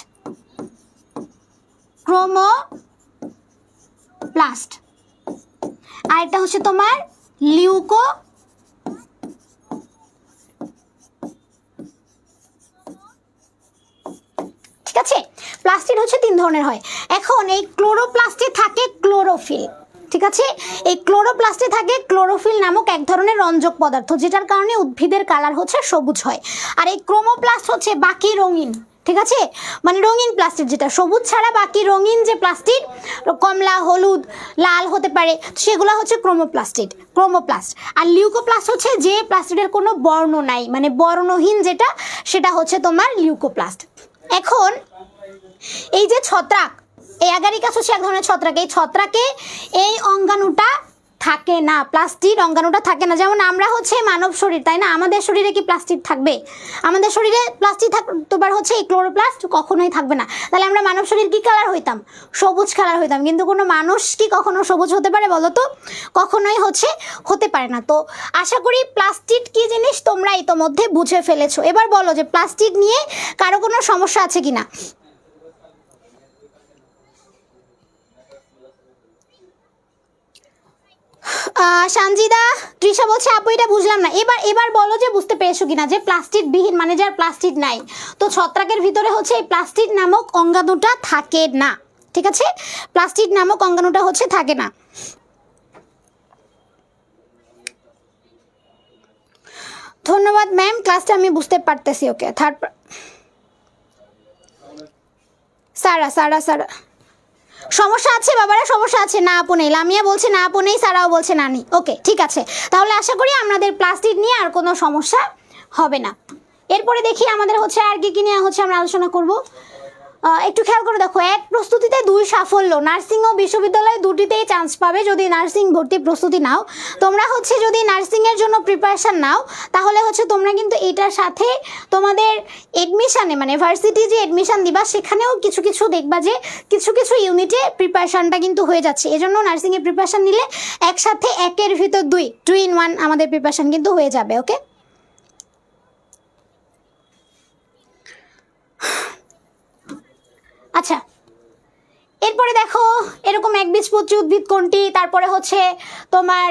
আর একটা হচ্ছে তোমার লিউকো ঠিক আছে, প্লাস্টিড হচ্ছে 3 ধরনের হয়। এখন এই ক্লোরোপ্লাস্টে থাকে ক্লোরোফিল। ঠিক আছে, এই ক্লোরোপ্লাস্টে থাকে ক্লোরোফিল নামক এক ধরনের রঞ্জক পদার্থ, যেটার কারণে উদ্ভিদের কালার হচ্ছে সবুজ হয়। আর এই ক্রোমোপ্লাস্ট হচ্ছে বাকি রঙিন। ঠিক আছে, মানে রঙিন প্লাস্টিড, যেটা সবুজ ছাড়া বাকি রঙিন যে প্লাস্টিড, কমলা, হলুদ, লাল হতে পারে, সেগুলো হচ্ছে ক্রোমোপ্লাস্ট। আর লিউকোপ্লাস্ট হচ্ছে যে প্লাস্টিডের কোনো বর্ণ নাই, মানে বর্ণহীন যেটা, সেটা হচ্ছে তোমার লিউকোপ্লাস্ট। এখন এই যে ছত্রাক, এই অ্যাগারিকাস হচ্ছে এক ধরনের ছত্রাক। এই ছত্রাকে এই অঙ্গাণুটা থাকে না, প্লাস্টিড অঙ্গাণুটা থাকে না। যেমন আমরা হচ্ছে মানব শরীর, তাই না? আমাদের শরীরে কি প্লাস্টিড থাকবে? আমাদের শরীরে প্লাস্টিড তোমার হচ্ছে এই ক্লোরোপ্লাস্ট কখনোই থাকবে না। তাহলে আমরা মানব শরীর কি কালার হইতাম? সবুজ কালার হইতাম। কিন্তু কোনো মানুষ কি কখনো সবুজ হতে পারে বলো তো? কখনোই হচ্ছে হতে পারে না। তো আশা করি প্লাস্টিড কি জিনিস তোমরা ইতোমধ্যে বুঝে ফেলেছো। এবার বলো যে প্লাস্টিড নিয়ে কারো কোনো সমস্যা আছে কিনা। সঞ্জিদা, তৃষা বলছে আপু এটা বুঝলাম না। এবার বলো যে বুঝতে পেরেছো কিনা যে প্লাস্টিক বিহীন মানে যার প্লাস্টিক নাই। তো ছত্রাকের ভিতরে হচ্ছে এই প্লাস্টিক নামক অঙ্গাণুটা থাকে না। ঠিক আছে, প্লাস্টিক নামক অঙ্গাণুটা হচ্ছে থাকে না। ধন্যবাদ ম্যাম, ক্লাসটা আমি বুঝতে পারতেছি। ওকে, থার্ড সারা সারা সারা সমস্যা আছে বাবারা, সমস্যা আছে? না আপু নেই। লামিয়া বলছে না আপু নেই, সারাও বলছে না নেই। ওকে, ঠিক আছে, তাহলে আশা করি আমাদের প্লাস্টিক নিয়ে আর কোনো সমস্যা হবে না। এরপরে দেখি আমাদের হচ্ছে আর কি নিয়ে হচ্ছে আমরা আলোচনা করব। একটু খেয়াল করে দেখো, এক প্রস্তুতিতে দুই সাফল্য। নার্সিং ও বিশ্ববিদ্যালয় দুটিতেই চান্স পাবে যদি নার্সিং ভর্তি প্রস্তুতি নাও। তোমরা হচ্ছে যদি নার্সিংয়ের জন্য প্রিপারেশান নাও তাহলে হচ্ছে তোমরা কিন্তু এটার সাথে তোমাদের এডমিশানে মানে ভার্সিটি যে এডমিশান দিবা সেখানেও কিছু কিছু দেখবা যে কিছু কিছু ইউনিটে প্রিপারেশানটা কিন্তু হয়ে যাচ্ছে। এজন্য নার্সিংয়ের প্রিপারেশান নিলে একসাথে একের ভিতর দুই, 2 in 1 আমাদের প্রিপারেশান কিন্তু হয়ে যাবে। ওকে, আচ্ছা, এরপরে দেখো এরকম একবীজপত্রী উদ্ভিদ কোনটি, তারপরে হচ্ছে তোমার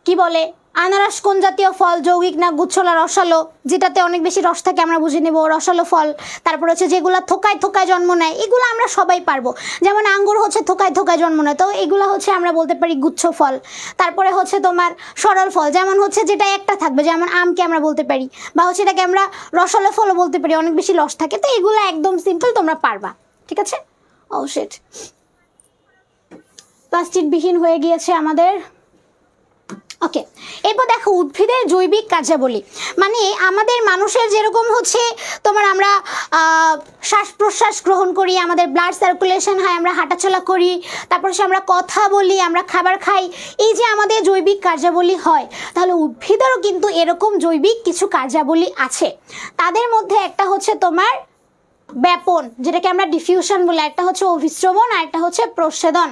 কি বলে আনারস কোন জাতীয় ফল, যৌগিক না গুচ্ছলা রসালো, যেটাতে অনেক বেশি রস থাকে আমরা বুঝে নেব রসালো ফল। তারপরে হচ্ছে যেগুলো থোকায় থোকায় জন্ম নেয়, এগুলো আমরা সবাই পারবো। যেমন আঙ্গুর হচ্ছে থোকায় থোকায় জন্ম নেয়, তো এগুলো হচ্ছে আমরা বলতে পারি গুচ্ছ ফল। তারপরে হচ্ছে তোমার সরল ফল, যেমন হচ্ছে যেটা একটা থাকবে, যেমন আমকে আমরা বলতে পারি, বা হচ্ছে এটাকে আমরা রসালো ফলও বলতে পারি, অনেক বেশি রস থাকে। তো এগুলো একদম সিম্পল, তোমরা পারবা। ঠিক আছে, ও শিট, প্লাস্টিক বিহীন হয়ে গিয়েছে আমাদের। ওকে, এরপর দেখো উদ্ভিদের জৈবিক কার্যাবলী, মানে আমাদের মানুষের যেরকম হচ্ছে তোমার আমরা শ্বাস প্রশ্বাস গ্রহণ করি, আমাদের ব্লাড সার্কুলেশন হয়, আমরা হাঁটাচলা করি, তারপর সে আমরা কথা বলি, আমরা খাবার খাই, এই যে আমাদের জৈবিক কার্যাবলী হয়, তাহলে উদ্ভিদেরও কিন্তু এরকম জৈবিক কিছু কার্যাবলী আছে। তাদের মধ্যে একটা হচ্ছে তোমার ব্যাপন, যেটাকে আমরা ডিফিউশন বলি, একটা হচ্ছে অভিস্রবণ আর একটা হচ্ছে প্রচ্ছেদন।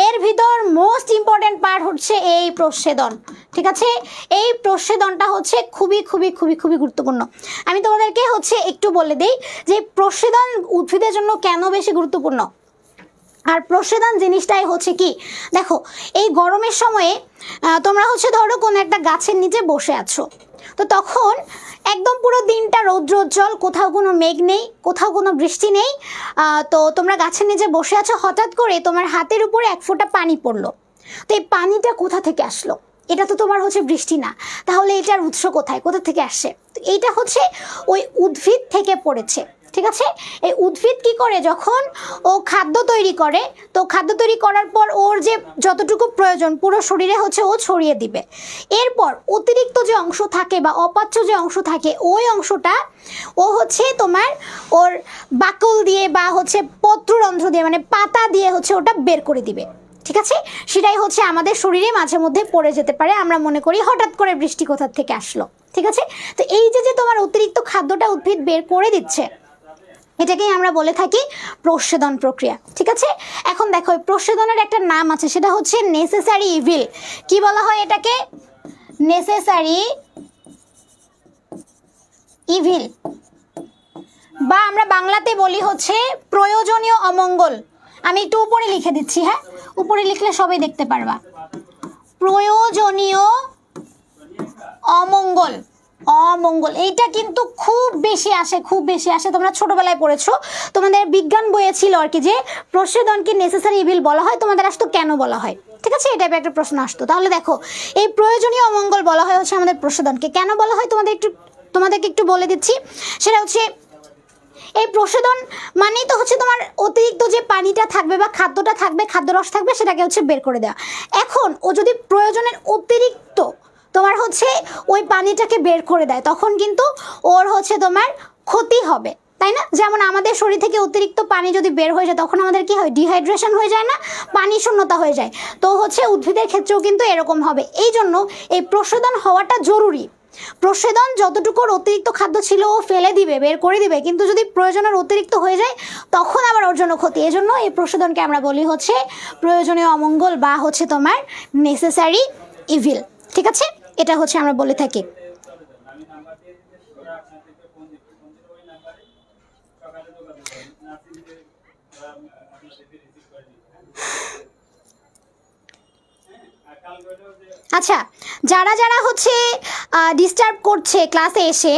এর ভিতর মোস্ট ইম্পর্টেন্ট পার্ট হচ্ছে এই প্রচ্ছেদন। ঠিক আছে, এই প্রচ্ছেদনটা হচ্ছে খুবই খুবই খুবই খুবই গুরুত্বপূর্ণ। আমি তোমাদেরকে হচ্ছে একটু বলে দিই যে প্রচ্ছেদন উদ্ভিদের জন্য কেন বেশি গুরুত্বপূর্ণ। আর প্রচ্ছেদন জিনিসটাই হচ্ছে কি, দেখো এই গরমের সময়ে তোমরা হচ্ছে ধরো কোনো একটা গাছের নিচে বসে আছো, তো তখন একদম পুরো দিনটা রৌদ্রোজ্জ্বল, কোথাও কোনো মেঘ নেই, কোথাও কোনো বৃষ্টি নেই, তো তোমরা গাছের নিচে বসে আছো, হঠাৎ করে তোমার হাতের উপরে এক ফোঁটা পানি পড়লো। তো এই পানিটা কোথা থেকে আসলো? এটা তো তোমার হচ্ছে বৃষ্টি না, তাহলে এটার উৎস কোথায়, কোথা থেকে আসছে? তো এইটা হচ্ছে ওই উদ্ভিদ থেকে পড়েছে। ঠিক আছে, এই উদ্ভিদ কি করে, যখন ও খাদ্য তৈরি করে, তো খাদ্য তৈরি করার পর ওর যে যতটুকু প্রয়োজন পুরো শরীরে হচ্ছে ও ছড়িয়ে দিবে। এরপর অতিরিক্ত যে অংশ থাকে বা অপাচ্য যে অংশ থাকে, ওই অংশটা ও হচ্ছে তোমার ওর বাকল দিয়ে বা হচ্ছে পত্ররন্ধ্র দিয়ে মানে পাতা দিয়ে হচ্ছে ওটা বের করে দিবে। ঠিক আছে, সেটাই হচ্ছে আমাদের শরীরে মাঝে মধ্যে পড়ে যেতে পারে, আমরা মনে করি হঠাৎ করে বৃষ্টি কোথা থেকে আসলো। ঠিক আছে, তো এই যে তোমার অতিরিক্ত খাদ্যটা উদ্ভিদ বের করে দিচ্ছে, এটাকেই আমরা বলে থাকি প্রচ্ছেদন প্রক্রিয়া। ঠিক আছে, এখন দেখো প্রচ্ছেদনের একটা নাম আছে, সেটা হচ্ছে নেসেসারি ইভিল। কি বলা হয় এটাকে? নেসেসারি ইভিল, বা আমরা বাংলাতে বলি হচ্ছে প্রয়োজনীয় অমঙ্গল। আমি একটু উপরে লিখে দিচ্ছি, হ্যাঁ, উপরে লিখলে সবাই দেখতে পারবা। প্রয়োজনীয় অমঙ্গল, অমঙ্গল এইটা কিন্তু খুব বেশি আসে, খুব বেশি আসে। তোমরা ছোটবেলায় পড়েছো, তোমাদের বিজ্ঞান বইয়ে ছিল আর কি, যে প্রচ্ছেদনকে নেসেসারি ইভিল বলা হয়, তোমাদের আসতো কেন বলা হয়। ঠিক আছে, এই টাইপের একটা প্রশ্ন আসতো। তাহলে দেখো এই প্রয়োজনীয় অমঙ্গল বলা হয় হচ্ছে আমাদের প্রচ্ছেদনকে। কেন বলা হয় তোমাদেরকে একটু বলে দিচ্ছি। সেটা হচ্ছে এই প্রচ্ছেদন মানেই তো হচ্ছে তোমার অতিরিক্ত যে পানিটা থাকবে বা খাদ্যটা থাকবে, খাদ্যরস থাকবে, সেটাকে হচ্ছে বের করে দেওয়া। এখন ও যদি প্রয়োজনের অতিরিক্ত তোমার হচ্ছে ওই পানিটাকে বের করে দেয়, তখন কিন্তু ওর হচ্ছে তোমার ক্ষতি হবে। তাই না? যেমন আমাদের শরীর থেকে অতিরিক্ত পানি যদি বের হয়ে যায় তখন আমাদের কি হয়, ডিহাইড্রেশন হয়ে যায় না, পানি শূন্যতা হয়ে যায়। তো হচ্ছে উদ্ভিদের ক্ষেত্রেও কিন্তু এরকম হবে। এই জন্য এই প্রশোধন হওয়াটা জরুরি। প্রশোধন যতটুকুর অতিরিক্ত খাদ্য ছিল ও ফেলে দিবে, বের করে দিবে, কিন্তু যদি প্রয়োজনের অতিরিক্ত হয়ে যায় তখন আবার ওর জন্য ক্ষতি। এই জন্য এই প্রশোধনকে আমরা বলি হচ্ছে প্রয়োজনীয় অমঙ্গল বা হচ্ছে তোমার নেসেসারি ইভিল। ঠিক আছে, এটা হচ্ছে আমরা বলে থাকি। আমি নাম্বার দিয়ে দিতে, ওরা আপনাদেরকে ফোন দিবে, ফোন দিলে ওই নাম্বারে সকালে যোগাযোগ করবেন, নার্সিংকে ওরা আপনাদেরকে রিসিভ করে নিবে। আর কালকে হলো যে আচ্ছা, যারা যারা হচ্ছে ডিস্টার্ব করছে ক্লাসে এসে,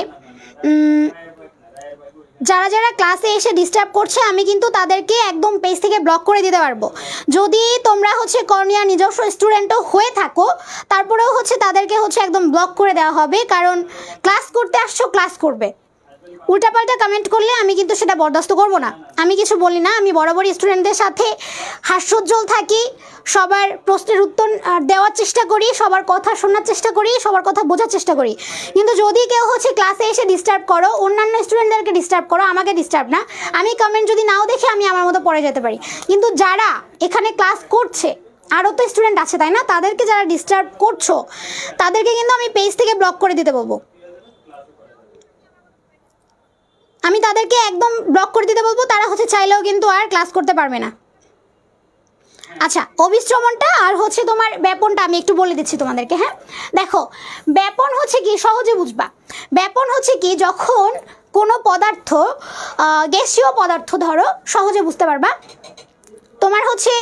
যারা যারা ক্লাসে এসে ডিস্টার্ব করছে, আমি কিন্তু তাদেরকে একদম পেজ থেকে ব্লক করে দিতে পারবো। যদি তোমরা হচ্ছে কর্নিয়া নিজস্ব স্টুডেন্টও হয়ে থাকো, তারপরেও হচ্ছে তাদেরকে হচ্ছে একদম ব্লক করে দেওয়া হবে, কারণ ক্লাস করতে আসছো, ক্লাস করবে। উল্টাপাল্টা কমেন্ট করলে আমি কিন্তু সেটা বরদাস্ত করব না। আমি কিছু বলি না, আমি বরাবরই স্টুডেন্টদের সাথে হাস্যোজ্জ্বল থাকি, সবার প্রশ্নের উত্তর দেওয়ার চেষ্টা করি, সবার কথা শোনার চেষ্টা করি, সবার কথা বোঝার চেষ্টা করি। কিন্তু যদি কেউ হচ্ছে ক্লাসে এসে ডিস্টার্ব করো, অন্যান্য স্টুডেন্টদেরকে ডিস্টার্ব করো, আমাকে ডিস্টার্ব না, আমি কমেন্ট যদি নাও দেখি আমি আমার মতো পড়ে যেতে পারি। কিন্তু যারা এখানে ক্লাস করছে, আরও তো স্টুডেন্ট আছে তাই না, তাদেরকে যারা ডিস্টার্ব করছো তাদেরকে কিন্তু আমি পেজ থেকে ব্লক করে দিতে বলবো। আমি তাদেরকে একদম ব্লক করে দিতে বলবো, তারা হচ্ছে চাইলেও কিন্তু আর ক্লাস করতে পারবে না। আচ্ছা, অভিশ্রমণটা আর হচ্ছে তোমার ব্যাপনটা আমি একটু বলে দিচ্ছি তোমাদেরকে। হ্যাঁ, দেখো, ব্যাপন হচ্ছে কি, সহজে বুঝবা। ব্যাপন হচ্ছে কি, যখন কোনো পদার্থ, গ্যাসীয় পদার্থ ধরো, সহজে বুঝতে পারবা, তোমার হচ্ছে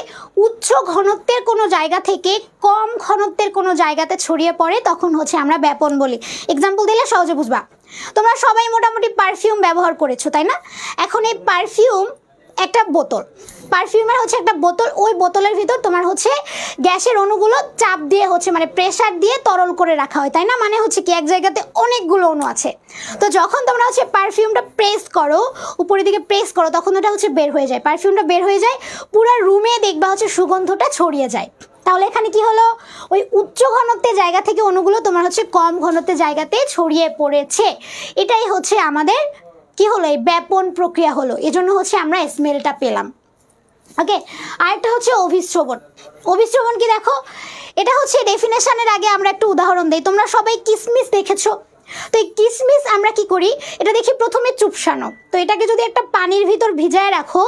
উচ্চ ঘনত্বের কোনো জায়গা থেকে কম ঘনত্বের কোনো জায়গাতে ছড়িয়ে পড়ে, তখন হচ্ছে আমরা ব্যাপন বলি। এক্সাম্পল দিলে সহজে বুঝবা। তোমরা সবাই মোটামুটি পারফিউম ব্যবহার করেছো তাই না? এখন এই পারফিউম একটা বোতল, পারফিউমের হচ্ছে একটা বোতল, ওই বোতলের ভিতর তোমার হচ্ছে গ্যাসের অণুগুলো চাপ দিয়ে হচ্ছে মানে প্রেসার দিয়ে তরল করে রাখা হয় তাই না? মানে হচ্ছে কি, এক জায়গাতে অনেকগুলো অণু আছে। তো যখন তোমরা হচ্ছে পারফিউমটা প্রেস করো, উপরের দিকে প্রেস করো, তখন ওটা হচ্ছে বের হয়ে যায়, পারফিউমটা বের হয়ে যায়, পুরো রুমে দেখবা হচ্ছে সুগন্ধটা ছড়িয়ে যায়। তাহলে এখানে কি হলো, ওই উচ্চ ঘনত্বের জায়গা থেকে অণুগুলো তোমার হচ্ছে কম ঘনত্বের জায়গাতে ছড়িয়ে পড়েছে। এটাই হচ্ছে আমাদের কি হলো, এই ব্যাপন প্রক্রিয়া হলো, এজন্য হচ্ছে আমরা স্মেলটা পেলাম। ওকে, আরেকটা হচ্ছে অভিশ্রবণ। অভিশ্রবণ কি দেখো, এটা হচ্ছে ডেফিনেশনের আগে আমরা একটু উদাহরণ দিই। তোমরা সবাই কিসমিস দেখেছো, তো এই কিসমিস আমরা কি করি, এটা দেখি প্রথমে চুপসানো, তো এটাকে যদি একটা পানির ভিতর ভিজায় রাখো,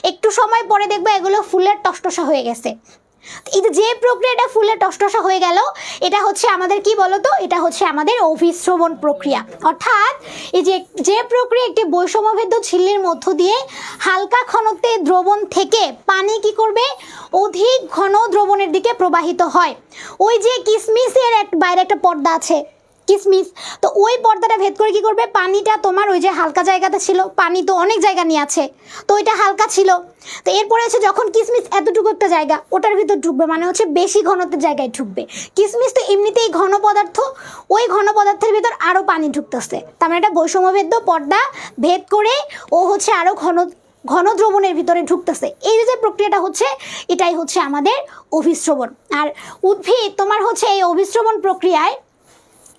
একটু সময় পরে দেখবে এগুলো ফুলের টসটসা হয়ে গেছে। এই যে প্রক্রিয়াটা ফুলের টসটসা হয়ে গেল, এটা হচ্ছে আমাদের কি বলতো, এটা হচ্ছে আমাদের অভিশ্রবণ প্রক্রিয়া। অর্থাৎ এই যে প্রক্রিয়া একটি বৈষম্যভেদ্য ঝিল্লির মধ্য দিয়ে হালকা ঘনত্বের দ্রবণ থেকে পানি কি করবে, অধিক ঘন দ্রবণের দিকে প্রবাহিত হয়। ওই যে কিসমিসের বাইরে একটা পর্দা আছে, কিসমিস, তো ওই পর্দাটা ভেদ করে কি করবে, পানিটা তোমার ওই যে হালকা জায়গাতে ছিল, পানি তো অনেক জায়গা নিয়ে আছে, তো ওইটা হালকা ছিল, তো এরপরে হচ্ছে যখন কিসমিস এতটুকু একটা জায়গা ওটার ভিতর ঢুকবে, মানে হচ্ছে বেশি ঘনত্বের জায়গায় ঢুকবে। কিসমিস তো এমনিতেই ঘন পদার্থ, ওই ঘন পদার্থের ভিতর আরও পানি ঢুকতেছে, তার মানে এটা বৈষম্যভেদ্য পর্দা ভেদ করে ও হচ্ছে আরও ঘন দ্রবণের ভিতরে ঢুকতেছে। এই যে প্রক্রিয়াটা হচ্ছে, এটাই হচ্ছে আমাদের অভিশ্রবণ। আর উদ্ভিদ তোমার হচ্ছে এই অভিশ্রবণ প্রক্রিয়ায়,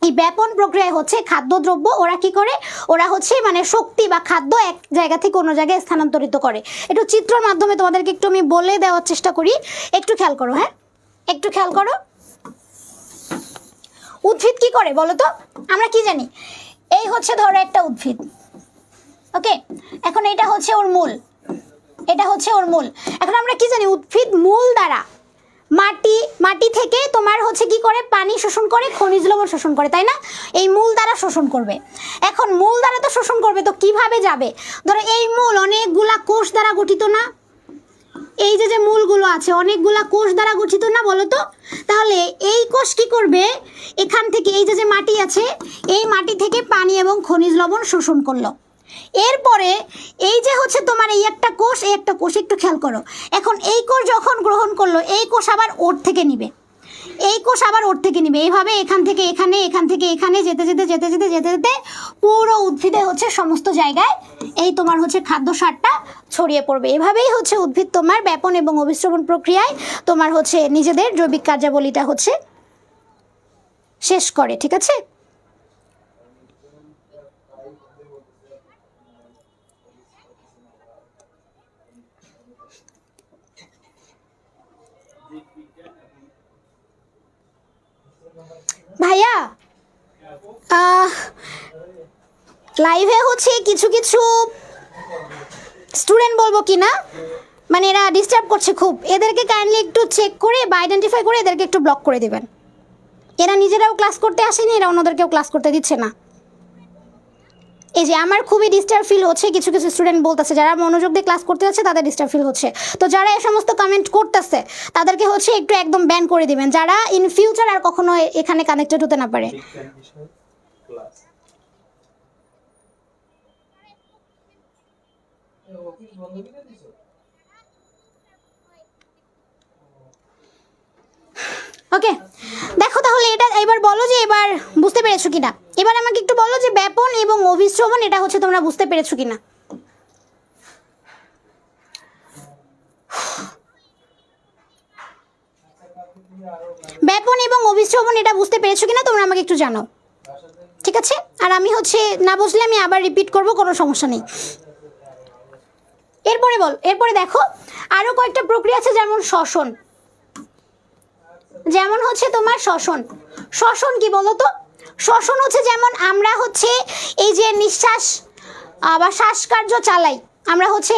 এই ব্যাপন প্রক্রিয়ায় হচ্ছে খাদ্যদ্রব্য ওরা কি করে, ওরা হচ্ছে মানে শক্তি বা খাদ্য এক জায়গা থেকে অন্য জায়গায় স্থানান্তরিত করে। একটু চিত্রের মাধ্যমে তোমাদেরকে একটু আমি বলে দেওয়ার চেষ্টা করি, একটু খেয়াল করো। হ্যাঁ, একটু খেয়াল করো, উদ্ভিদ কি করে বলো তো, আমরা কি জানি, এই হচ্ছে ধরো একটা উদ্ভিদ, ওকে, এখন এটা হচ্ছে ওর মূল, এটা হচ্ছে ওর মূল। এখন আমরা কি জানি, উদ্ভিদ মূল দ্বারা মাটি থেকে তোমার হচ্ছে কি করে, পানি শোষণ করে, খনিজ লবণ শোষণ করে তাই না? এই মূল দ্বারা শোষণ করবে। এখন মূল দ্বারা তো শোষণ করবে, তো কিভাবে যাবে, ধরো এই মূল অনেকগুলা কোষ দ্বারা গঠিত না, এই যে মূলগুলো আছে অনেকগুলা কোষ দ্বারা গঠিত না বলো তো? তাহলে এই কোষ কি করবে, এখান থেকে এই যে মাটি আছে, এই মাটি থেকে পানি এবং খনিজ লবণ শোষণ করলো। এরপরে এই যে হচ্ছে তোমার এই একটা কোষ, এই একটা কোষ, একটু খেয়াল করো, এখন এই কোষ যখন গ্রহণ করলো, এই কোষ আবার ওর থেকে নিবে, এই কোষ আবার ওর থেকে নিবে, এইভাবে এখান থেকে এখানে, এখান থেকে এখানে যেতে যেতে যেতে যেতে যেতে যেতে পুরো উদ্ভিদে হচ্ছে সমস্ত জায়গায় এই তোমার হচ্ছে খাদ্য সারটা ছড়িয়ে পড়বে। এভাবেই হচ্ছে উদ্ভিদ তোমার ব্যাপন এবং অভিশ্রবণ প্রক্রিয়ায় তোমার হচ্ছে নিজেদের জৈবিক কার্যাবলীটা হচ্ছে শেষ করে। ঠিক আছে, ভাইয়া লাইভে হচ্ছে কিছু কিছু স্টুডেন্ট বলবো কি না, মানে এরা ডিস্টার্ব করছে খুব, এদেরকে কাইন্ডলি একটু চেক করে বা আইডেন্টিফাই করে এদেরকে একটু ব্লক করে দেবেন। এরা নিজেরাও ক্লাস করতে আসেনি, এরা অন্যদেরকেও ক্লাস করতে দিচ্ছে না। এই যে আমার খুবই ডিস্টার্ব ফিল হচ্ছে, কিছু কিছু স্টুডেন্ট বলতেছে যারা মনোযোগ দিয়ে ক্লাস করতে যাচ্ছে তাদের ডিস্টার্ব ফিল হচ্ছে। তো যারা এই সমস্ত কমেন্ট করতেছে তাদেরকে হচ্ছে একটু একদম ব্যান করে দিবেন, যারা ইন ফিউচার আর কখনো এখানে কানেক্টেড হতে না পারে। ওকে দেখো তাহলে এটা এবার বলো যে এবার বুঝতে পেরেছো কিনা। এবার আমাকে একটু বলো যে ব্যাপন এবং অভিশ্রবণ এটা হচ্ছে তোমরা বুঝতে পেরেছো কিনা। ব্যাপন এবং অভিশ্রবণ এটা বুঝতে পেরেছো কিনা তোমরা আমাকে একটু জানো, ঠিক আছে? আর আমি হচ্ছে না বুঝলে আমি আবার রিপিট করব, কোনো সমস্যা নেই। এরপরে দেখো আরো কয়েকটা প্রক্রিয়া আছে, যেমন শ্বসন। যেমন হচ্ছে তোমার শ্বসন কি বলো তো? শ্বসন হচ্ছে যেমন আমরা হচ্ছে এই যে নিঃশ্বাস বা শ্বাসকার্য চালাই, আমরা হচ্ছে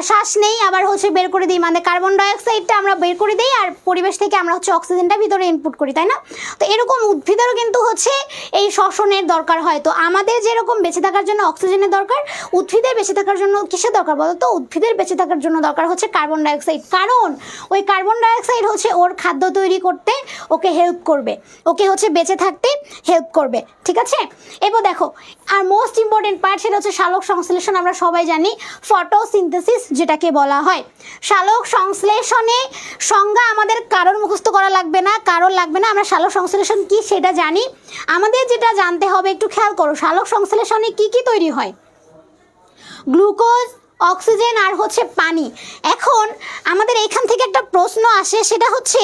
শ্বাস নেই আবার হচ্ছে বের করে দিই, মানে কার্বন ডাইঅক্সাইডটা আমরা বের করে দিই আর পরিবেশ থেকে আমরা হচ্ছে অক্সিজেনটা ভিতরে ইনপুট করি, তাই না? তো এরকম উদ্ভিদেরও কিন্তু হচ্ছে এই শ্বসনের দরকার হয়। তো আমাদের যেরকম বেঁচে থাকার জন্য অক্সিজেনের দরকার, উদ্ভিদের বেঁচে থাকার জন্য কিসের দরকার বলো তো? উদ্ভিদের বেঁচে থাকার জন্য দরকার হচ্ছে কার্বন ডাইঅক্সাইড, কারণ ওই কার্বন ডাইঅক্সাইড হচ্ছে ওর খাদ্য তৈরি করতে ওকে হেল্প করবে, ওকে হচ্ছে বেঁচে থাকতে হেল্প করবে, ঠিক আছে? এবার দেখো আর মোস্ট ইম্পর্টেন্ট পার্ট সেটা হচ্ছে সালোক সংশ্লেষণ। আমরা সবাই জানি ফটোসিনথেসিস যেটাকে বলা হয়। সালোক সংশ্লেষণে সংজ্ঞা আমাদের কারোর মুখস্থ করা লাগবে না, আমরা সালোক সংশ্লেষণ কি সেটা জানি। আমাদের যেটা জানতে হবে একটু খেয়াল করো, সালোক সংশ্লেষণে কি কি তৈরি হয়? গ্লুকোজ, অক্সিজেন আর হচ্ছে পানি। এখন আমাদের এইখান থেকে একটা প্রশ্ন আসে, সেটা হচ্ছে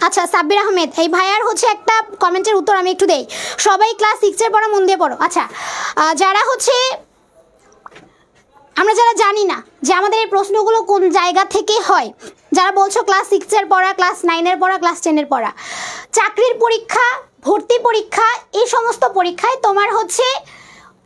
আচ্ছা সাব্বির আহমেদ এই ভাইয়ার হচ্ছে একটা কমেন্টের উত্তর আমি একটু দেই। সবাই ক্লাস 6 পড়া মন দিয়ে পড়ো। আচ্ছা যারা হচ্ছে আমরা যারা জানি না যে আমাদের এই প্রশ্নগুলো কোন জায়গা থেকে হয়, যারা বলছো ক্লাস 6 পড়া, ক্লাস 9 পড়া, ক্লাস 10 পড়া, চাকরির পরীক্ষা, ভর্তি পরীক্ষা, এই সমস্ত পরীক্ষায় তোমার হচ্ছে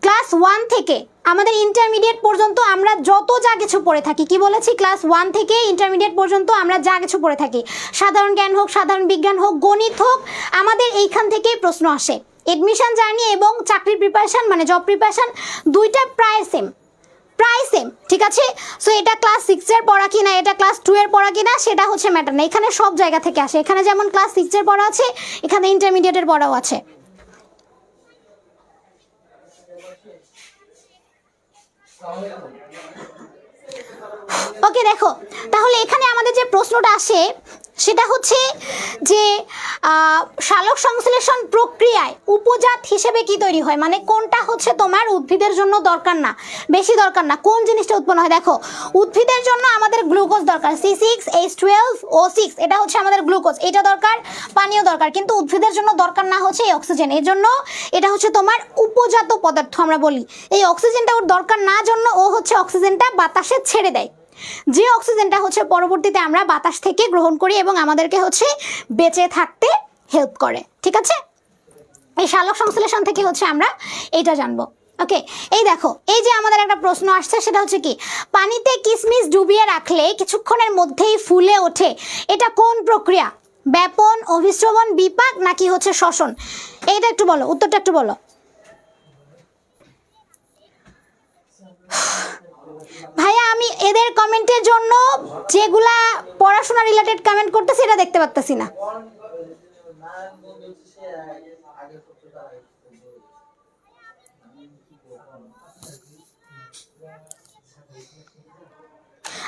ক্লাস 1 থেকে আমাদের ইন্টারমিডিয়েট পর্যন্ত আমরা যত যা কিছু পড়ে থাকি, কি বলেছি? ক্লাস 1 থেকে ইন্টারমিডিয়েট পর্যন্ত আমরা যা কিছু পড়ে থাকি, সাধারণ জ্ঞান হোক, সাধারণ বিজ্ঞান হোক, গণিত হোক, আমাদের এইখান থেকেই প্রশ্ন আসে। এডমিশন জার্নি এবং চাকরির প্রিপারেশন মানে জব প্রিপারেশন দুইটা প্রায় সেম, ঠিক আছে? সো এটা ক্লাস 6 পড়া কিনা, এটা ক্লাস 2 পড়া কিনা সেটা হচ্ছে ম্যাটার না, এখানে সব জায়গা থেকে আসে। এখানে যেমন ক্লাস 6 পড়া আছে, এখানে ইন্টারমিডিয়েটের পড়াও আছে। ওকে দেখো তাহলে এখানে আমাদের যে প্রশ্নটা আসে সেটা হচ্ছে যে সালোক সংশ্লেষণ প্রক্রিয়ায় উপজাত হিসেবে কি তৈরি হয়, মানে কোনটা হচ্ছে তোমার উদ্ভিদের জন্য দরকার না, বেশি দরকার না, কোন জিনিসটা উৎপন্ন হয়? দেখো উদ্ভিদের জন্য আমাদের গ্লুকোজ দরকার, C6H12O6 এটা হচ্ছে আমাদের গ্লুকোজ, এটা দরকার, পানিও দরকার, কিন্তু উদ্ভিদের জন্য দরকার না হচ্ছে এই অক্সিজেন। এর জন্য এটা হচ্ছে তোমার উপজাত পদার্থ আমরা বলি। এই অক্সিজেনটা ওর দরকার না জন্য ও হচ্ছে অক্সিজেনটা বাতাসে ছেড়ে দেয়, যে অক্সিজেনটা হচ্ছে পরবর্তীতে আমরা বাতাস থেকে গ্রহণ করি এবং আমাদেরকে হচ্ছে বেঁচে থাকতে হেল্প করে, ঠিক আছে? এই সালোক সংশ্লেষণ থেকে হচ্ছে আমরা এটা জানবো। ওকে এই দেখো এই যে আমাদের একটা প্রশ্ন আসছে, সেটা হচ্ছে কি পানিতে কিশমিশ ডুবিয়ে রাখলে কিছুক্ষণের মধ্যেই ফুলে ওঠে, এটা কোন প্রক্রিয়া? ব্যাপন, অভিশ্রবণ, বিপাক নাকি হচ্ছে শ্বসন? এইটা একটু বলো, উত্তরটা একটু বলো। ভাইয়া আমি এদের কমেন্টের জন্য যেগুলা পড়াশোনা রিলেটেড কমেন্ট করতেছি এটা দেখতে পাচ্তেছি না।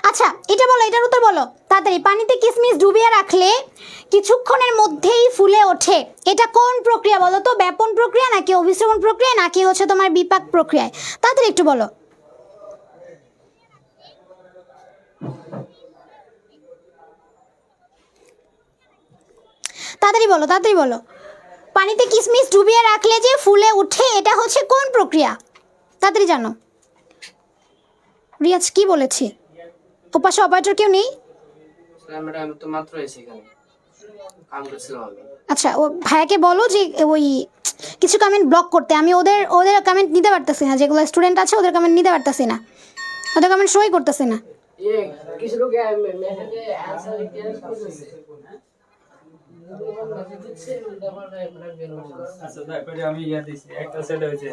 আচ্ছা এটা বলো, এটার উত্তর বলো তাড়াতাড়ি। পানিতে কিশমিশ ডুবিয়ে রাখলে কিছুক্ষণের মধ্যেই ফুলে ওঠে, এটা কোন প্রক্রিয়া বলো তো? ব্যাপন প্রক্রিয়া নাকি অভিশ্রবণ প্রক্রিয়া নাকি হচ্ছে তোমার বিপাক প্রক্রিয়ায়? তাড়াতাড়ি একটু বলো। তাড়াতাড়ি বলো। পানিতে কিশমিশ ডুবিয়ে রাখলে যে ফুলে ওঠে এটা হচ্ছে কোন প্রক্রিয়া? তাড়াতাড়ি জানো। রিয়াজ কি বলেছি? ওপাশে অপারেটর কেউ নেই? ম্যাডাম আমি তো মাত্র এসে এখানে কাম করছিলাম আমি। আচ্ছা, ও ভাইয়াকে বলো যে ওই কিছু কমেন্ট ব্লক করতে। আমি ওদের ওদের কমেন্ট নিতে পারতেছি না, যেগুলো স্টুডেন্ট আছে ওদের কমেন্ট নিতে পারতেছি না, ওদের কমেন্ট শোই করতেছে না। ये কিছু লোক মেসেজে অ্যানসার লিখতে করতেছে মেসেজ দিচ্ছে তারপর আচ্ছা তারপরে আমি দিছি একটা সেট হয়েছে।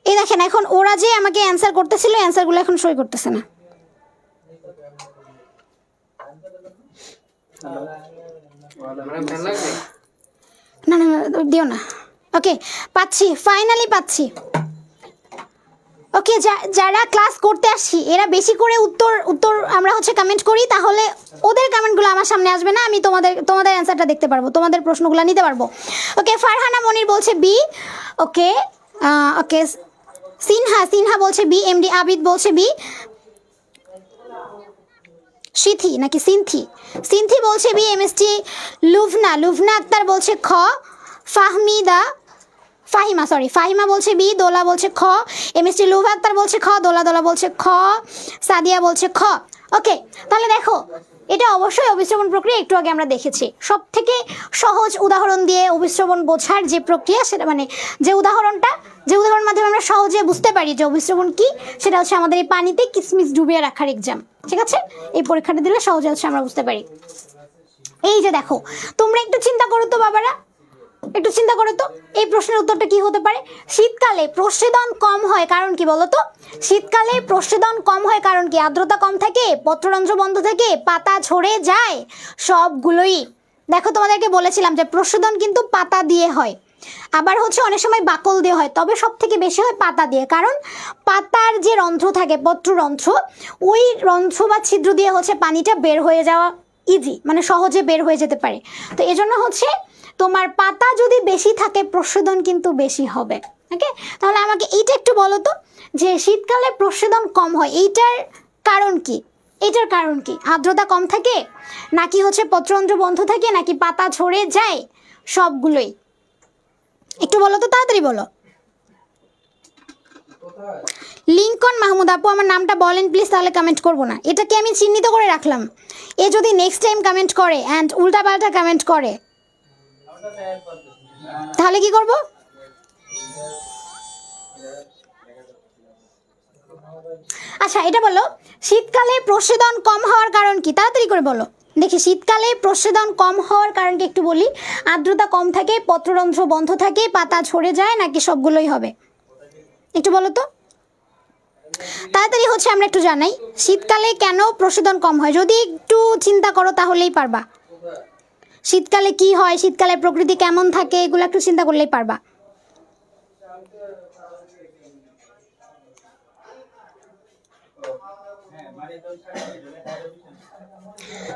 এই দেখেন এখন ওরা যে আমাকে অ্যান্সার করতেছিল অ্যান্সারগুলো এখন শোই করতেছে না। ম্যাডাম ফ্যান লাগবে? না না না, দিও না। ওকে, পাচ্ছি, ফাইনালি পাচ্ছি। ওকে, যারা ক্লাস করতে আসছি এরা বেশি করে উত্তর উত্তর আমরা হচ্ছে কমেন্ট করি, তাহলে ওদের কমেন্টগুলো আমার সামনে আসবে না, আমি তোমাদের অ্যান্সারটা দেখতে পারবো, তোমাদের প্রশ্নগুলো নিতে পারবো। ওকে, ফারহানা মনির বলছে বি। ওকে ওকে, সিনহা বলছে বি, এমডি আবিদ বলছে বি। সিথি নাকি সিনথি বলছে বি। এমএসটি লুভনা আক্তার বলছে খ। ফাহিমা বলছে বি। দোলা বলছে খ। এমএসটি লুভা আক্তার বলছে খ। দোলা বলছে খ। সাদিয়া বলছে খ। ওকে, তাহলে দেখো এটা অবশ্যই অভিশ্রবণ প্রক্রিয়া, একটু আগে আমরা দেখেছি। সব থেকে সহজ উদাহরণ দিয়ে অভিশ্রবণ বোঝার যে প্রক্রিয়া, সেটা মানে যে উদাহরণ মাধ্যমে আমরা সহজে বুঝতে পারি যে অভিশ্রবণ কি, সেটা হচ্ছে আমাদের এই পানিতে কিসমিস ডুবিয়ে রাখার এক্সাম। ঠিক আছে, এই পরীক্ষাটা দিলে সহজে হচ্ছে আমরা বুঝতে পারি। এই যে দেখো, তোমরা একটু চিন্তা করো তো বাবারা, একটু চিন্তা করো তো এই প্রশ্নের উত্তরটা কি হতে পারে। শীতকালে প্রস্বেদন কম হয় কারণ কি বলো তো? শীতকালে প্রস্বেদন কম হয় কারণ কি? আর্দ্রতা কম থাকে, পত্ররন্ধ্র বন্ধ থাকে, পাতা ঝরে যায়, সবগুলোই। দেখো তোমাদেরকে বলেছিলাম যে প্রস্বেদন কিন্তু পাতা দিয়ে হয়, আবার হচ্ছে অনেক সময় বাকল দিয়ে হয়, তবে সব থেকে বেশি হয় পাতা দিয়ে। কারণ পাতার যে রন্ধ্র থাকে, পত্ররন্ধ্র, ওই রন্ধ্র বা ছিদ্র দিয়ে হচ্ছে পানিটা বের হয়ে যাওয়া ইজি, মানে সহজে বের হয়ে যেতে পারে। তো এজন্য হচ্ছে তোমার পাতা যদি বেশি থাকে প্রস্বেদন কিন্তু বেশি হবে। ওকে, তাহলে আমাকে এইটা একটু বলো তো যে শীতকালে প্রস্বেদন কম হয়, এইটার কারণ কি? এটার কারণ কি? আর্দ্রতা কম থাকে, নাকি হচ্ছে পত্ররন্ধ্র বন্ধ থাকে, নাকি পাতা ঝরে যায়, সবগুলোই? একটু বলো তো, তাড়াতাড়ি বলো। লিঙ্কন মাহমুদ আপু, আমার নামটা বলেন প্লিজ, তাহলে কমেন্ট করবো না। এটাকে আমি চিহ্নিত করে রাখলাম, এ যদি নেক্সট টাইম কমেন্ট করে অ্যান্ড উল্টাপাল্টা কমেন্ট করে তাহলে কি করব? আচ্ছা, এটা বলো, শীতকালে প্রস্বেদন কম হওয়ার কারণ কি? তাড়াতাড়ি করে বলো দেখি। শীতকালে প্রস্বেদন কম হওয়ার কারণ কি একটু বলি। আর্দ্রতা কম থাকে, পত্ররন্ধ্র বন্ধ থাকে, পাতা ঝরে যায়, নাকি সবগুলোই হবে? একটু বলো তো তাড়াতাড়ি, হচ্ছে আমরা একটু জানাই শীতকালে কেন প্রস্বেদন কম হয়। যদি একটু চিন্তা করো তাহলেই পারবা। শীতকালে কি হয়, শীতকালে প্রকৃতি কেমন থাকে, এগুলো একটু চিন্তা করলেই পারবা।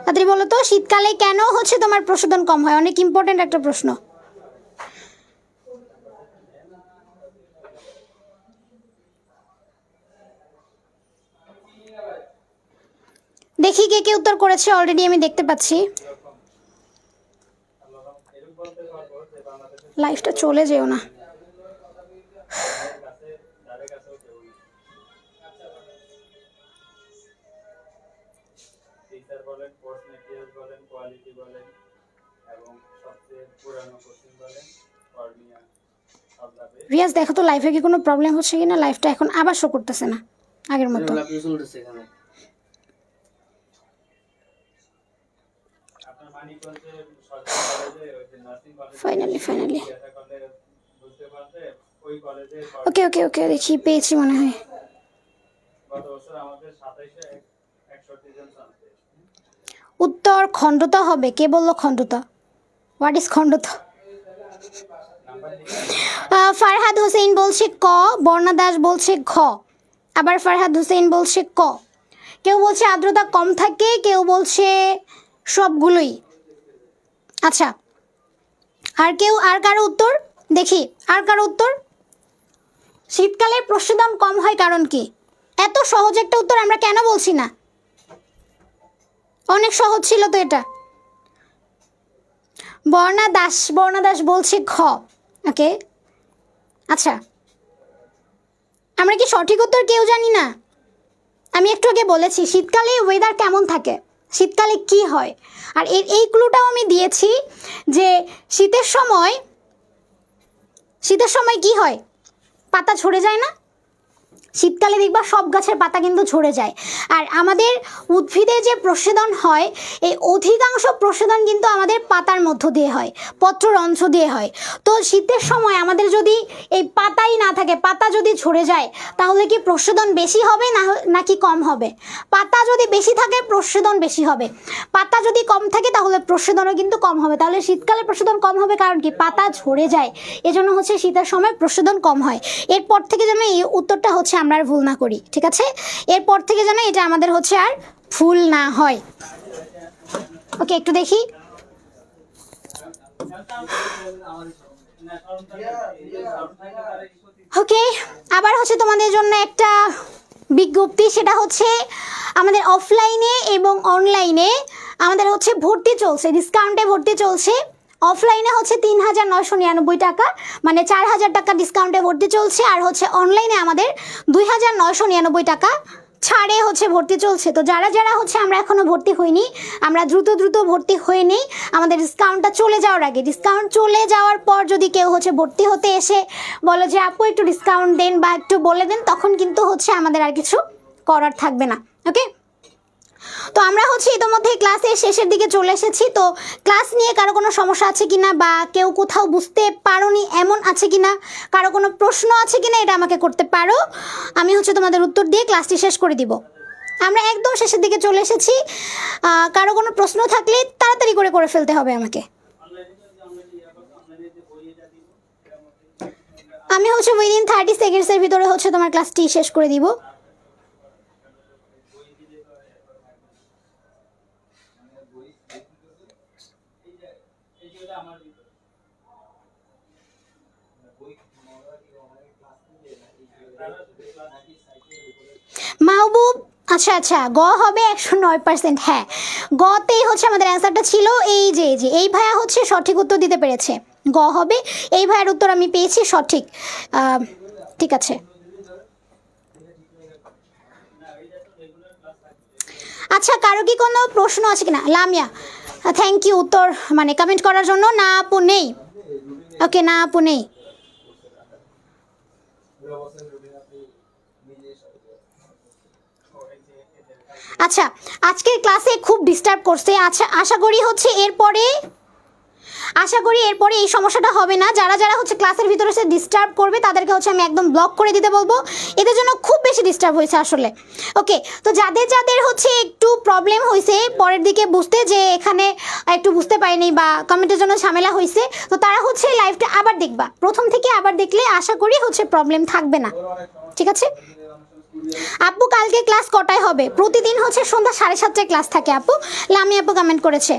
তাড়াতাড়ি বলো তো, শীতকালে কেন হচ্ছে তোমার প্রস্বেদন কম হয়? অনেক ইম্পর্টেন্ট একটা প্রশ্ন। দেখি কে কে উত্তর করেছে, অলরেডি আমি দেখতে পাচ্ছি। লাইফটা চলে যেও না। রিয়াজ দেখো তো লাইফে কি কোনো প্রবলেম হচ্ছে কিনা, লাইফটা এখন আবার শো করতেছে না আগের মতো। ফাইনালি ওকে ওকে ওকে, দেখি পেয়েছি মনে হয়। উত্তর খণ্ডতা হবে। কে বললো খণ্ডতা? হোয়াট ইজ খণ্ডতা? ফারহাদ হোসেন বলছে ক, বর্ণা দাস বলছে ঘ, আবার ফারহাদ হোসেন বলছে ক। কেউ বলছে আর্দ্রতা কম থাকে, কেউ বলছে সবগুলোই। আচ্ছা, আর কারো উত্তর দেখি, আর কারো উত্তর। শীতকালে প্রস্বেদন কম হয় কারণ কি? এত সহজ একটা উত্তর আমরা কেন বলছি না? অনেক সহজ ছিল তো এটা। বর্ণা দাস বলছে খ। ওকে, আচ্ছা, আমরা কি সঠিক উত্তর কেউ জানি না? আমি একটু আগে বলেছি শীতকালে ওয়েদার কেমন থাকে, শীতকালে কি হয়, আর এই ক্লুটাও আমি দিয়েছি যে শীতের সময় কি হয়, পাতা ঝরে যায় না? শীতকালে দেখবা সব গাছের পাতা কিন্তু ঝরে যায়। আর আমাদের উদ্ভিদে যে প্রসেদন হয়, এই অধিকাংশ প্রসেদন কিন্তু আমাদের পাতার মধ্য দিয়ে হয়, পত্ররন্ধ্র দিয়ে হয়। তো শীতের সময় আমাদের যদি এই পাতাই না থাকে, পাতা যদি ঝরে যায়, তাহলে কি প্রসেদন বেশি হবে নাকি কম হবে? পাতা যদি বেশি থাকে প্রসেদন বেশি হবে, পাতা যদি কম থাকে তাহলে প্রসেদনও কিন্তু কম হবে। তাহলে শীতকালে প্রসেদন কম হবে কারণ কি? পাতা ঝরে যায়, এজন্য হচ্ছে শীতের সময় প্রসেদন কম হয়। এরপর থেকে যেন এই উত্তরটা হচ্ছে আমরা আর ভুল না করি, ঠিক আছে? এরপর থেকে যেন এটা আমাদের হচ্ছে আর ভুল না হয়। ওকে, একটু দেখি। ওকে, আবার হচ্ছে তোমাদের জন্য একটা বিজ্ঞপ্তি, সেটা হচ্ছে আমাদের অফলাইনে এবং অনলাইনে আমাদের হচ্ছে ভর্তি চলছে, ডিসকাউন্টে ভর্তি চলছে। অফলাইনে হচ্ছে ৩,৯৯৯ টাকা, মানে ৪,০০০ টাকা ডিসকাউন্টে ভর্তি চলছে। আর হচ্ছে অনলাইনে আমাদের ২,৯৯৯ টাকা ছাড়ে হচ্ছে ভর্তি চলছে। তো যারা যারা হচ্ছে আমরা এখনও ভর্তি হইনি, আমরা দ্রুত ভর্তি হয়ে নিই আমাদের ডিসকাউন্টটা চলে যাওয়ার আগে। ডিসকাউন্ট চলে যাওয়ার পর যদি কেউ হচ্ছে ভর্তি হতে এসে বলো যে আপু একটু ডিসকাউন্ট দেন বা একটু বলে দেন, তখন কিন্তু হচ্ছে আমাদের আর কিছু করার থাকবে না। ওকে, তো আমরা হচ্ছে ইতিমধ্যে ক্লাসের শেষের দিকে চলে এসেছি। তো ক্লাস নিয়ে কারো কোনো সমস্যা আছে কিনা, বা কেউ কোথাও বুঝতে পারোনি এমন আছে কিনা, কারো কোনো প্রশ্ন আছে কিনা, এটা আমাকে করতে পারো। আমি হচ্ছে তোমাদের উত্তর দিয়ে ক্লাসটি শেষ করে দিব। আমরা একদম শেষের দিকে চলে এসেছি। কারো কোনো প্রশ্ন থাকলে তাড়াতাড়ি করে ফেলতে হবে আমাকে। আমি হচ্ছে উইদিন 30 সেকেন্ডসের ভিতরে হচ্ছে তোমার ক্লাসটি শেষ করে দিব। মাহবুব, আচ্ছা, গ হবে 109%। হ্যাঁ, গতেই হচ্ছে আমাদের অ্যান্সারটা ছিল। এই যে এই ভাইয়া হচ্ছে সঠিক উত্তর দিতে পেরেছে, গ হবে। এই ভাইয়ের উত্তর আমি পেয়েছি সঠিক। ঠিক আছে, আচ্ছা, কারো কি কোনো প্রশ্ন আছে কিনা? লামিয়া, থ্যাংক ইউ উত্তর মানে কমেন্ট করার জন্য। না আপু নেই। ওকে, না আপু নেই। আচ্ছা, আজকের ক্লাসে খুব ডিস্টার্ব করছে। আচ্ছা, আশা করি এরপরে এই সমস্যাটা হবে না। যারা যারা হচ্ছে ক্লাসের ভিতরে এসে ডিস্টার্ব করবে তাদেরকে হচ্ছে আমি একদম ব্লক করে দিতে বলবো। এদের জন্য খুব বেশি ডিস্টার্ব হয়েছে আসলে। ওকে, তো যাদের হচ্ছে একটু প্রবলেম হয়েছে পরের দিকে বুঝতে, যে এখানে একটু বুঝতে পারিনি বা কমেন্টের জন্য ঝামেলা হয়েছে, তো তারা হচ্ছে লাইভটা আবার দেখবা। প্রথম থেকে আবার দেখলে আশা করি হচ্ছে প্রবলেম থাকবে না, ঠিক আছে? আপু, কালকে ক্লাস কটায় হবে? প্রতিদিন হচ্ছে সন্ধ্যা 7:30টায় ক্লাস থাকে আপু। লামি আপু কমেন্ট করেছে।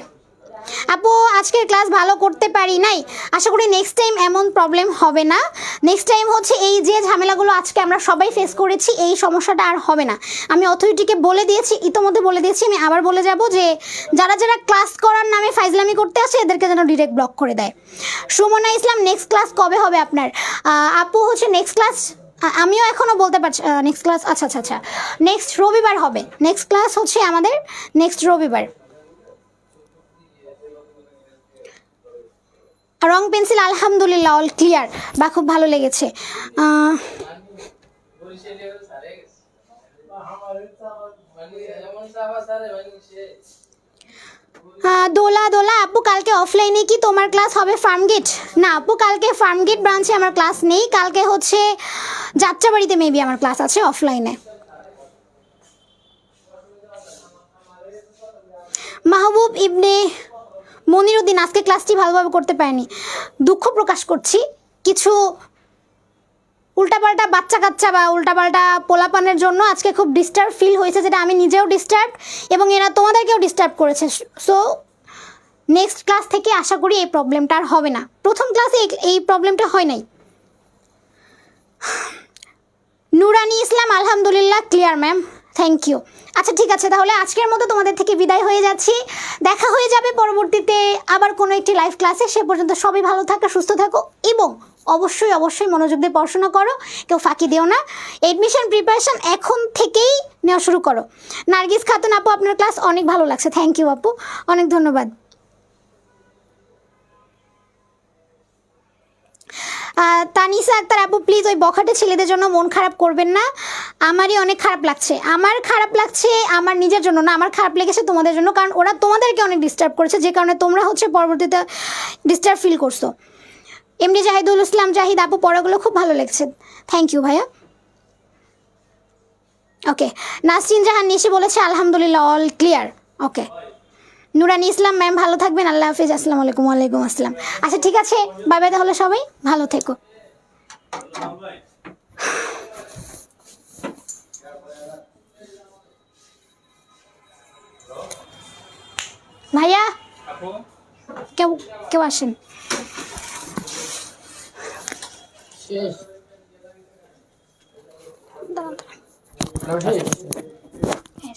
আপু, আজকের ক্লাস ভালো করতে পারি নাই, আশা করি নেক্সট টাইম এমন প্রবলেম হবে না। নেক্সট টাইম হচ্ছে এই যে ঝামেলাগুলো আজকে আমরা সবাই ফেস করেছি, এই সমস্যাটা আর হবে না। আমি অথরিটিকে বলে দিয়েছি, ইতোমধ্যে বলে দিয়েছি, আমি আবার বলে যাব যে যারা যারা ক্লাস করার নামে ফাইজলামি করতে আসে এদেরকে যেন ডিরেক্ট ব্লক করে দেয়। সুমনা ইসলাম, নেক্সট ক্লাস কবে হবে আপনার? আপু হচ্ছে নেক্সট ক্লাস আমিও এখনও বলতে পারছি। নেক্সট ক্লাস আচ্ছা নেক্সট রবিবার হবে। নেক্সট ক্লাস হচ্ছে আমাদের নেক্সট রবিবার। রং পেন্সিল আলহামদুলিল্লাহ অল ক্লিয়ার, বা খুব ভালো লেগেছে। দোলা আপু, কালকে অফলাইনে কি তোমার ক্লাস হবে ফার্মগেট? না আপু, কালকে ফার্মগেট ব্রাঞ্চে আমার ক্লাস নেই। কালকে হচ্ছে যাত্রাবাড়িতে মেবি আমার ক্লাস আছে অফলাইনে। মাহবুব ইবনে মনিরুদ্দিন, আজকে ক্লাসটি ভালোভাবে করতে পারেনি, দুঃখ প্রকাশ করছি। কিছু উল্টাপাল্টা বাচ্চা কাচ্চা বা উল্টাপাল্টা পোলাপানের জন্য আজকে খুব ডিস্টার্ব ফিল হয়েছে, যেটা আমি নিজেও ডিস্টার্ব এবং এরা তোমাদেরকেও ডিস্টার্ব করেছে। সো নেক্সট ক্লাস থেকে আশা করি এই প্রবলেমটা আর হবে না। প্রথম ক্লাসে এই প্রবলেমটা হয় নাই। নুরানি ইসলাম, আলহামদুলিল্লাহ ক্লিয়ার ম্যাম, থ্যাংক ইউ। আচ্ছা, ঠিক আছে, তাহলে আজকের মতো তোমাদের থেকে বিদায় হয়ে যাচ্ছি। দেখা হয়ে যাবে পরবর্তীতে আবার কোনো একটি লাইভ ক্লাসে। সে পর্যন্ত সবাই ভালো থাকো, সুস্থ থাকো এবং অবশ্যই অবশ্যই মনোযোগ দিয়ে পড়াশোনা করো, কেউ ফাঁকি দিও না। এডমিশন প্রিপারেশন এখন থেকেই নেওয়া শুরু করো। নার্গিস খাতুন আপু, আপনার ক্লাস অনেক ভালো লাগছে, থ্যাংক ইউ আপু, অনেক ধন্যবাদ। তানিসা আক্তার আপু, প্লিজ ওই বখাটে ছেলেদের জন্য মন খারাপ করবেন না, আমারই অনেক খারাপ লাগছে। আমার খারাপ লাগছে আমার নিজের জন্য না, আমার খারাপ লেগেছে তোমাদের জন্য, কারণ ওরা তোমাদেরকে অনেক ডিস্টার্ব করেছে, যে কারণে তোমরা হচ্ছে পরবর্তীতে ডিস্টার্ব ফিল করছো। এমডি জাহিদুল ইসলাম জাহিদ আপু, পড়াগুলো খুব ভালো লেগেছে, থ্যাংক ইউ ভাইয়া। ওকে, নাসরিন জাহান নিশি বলেছে আলহামদুলিল্লাহ অল ক্লিয়ার। ওকে, নুরানি ইসলাম ম্যাম ভালো থাকবেন, আল্লাহ হাফিজ, আসসালামু আলাইকুম। ওয়ালাইকুম আসসালাম। আচ্ছা ঠিক আছে, বাই বাই, তাহলে সবাই ভালো থেকো। ভাইয়া আপু কেউ কেউ আসেন। শেষ দাঁড়ান, দাঁড়ান। শেষ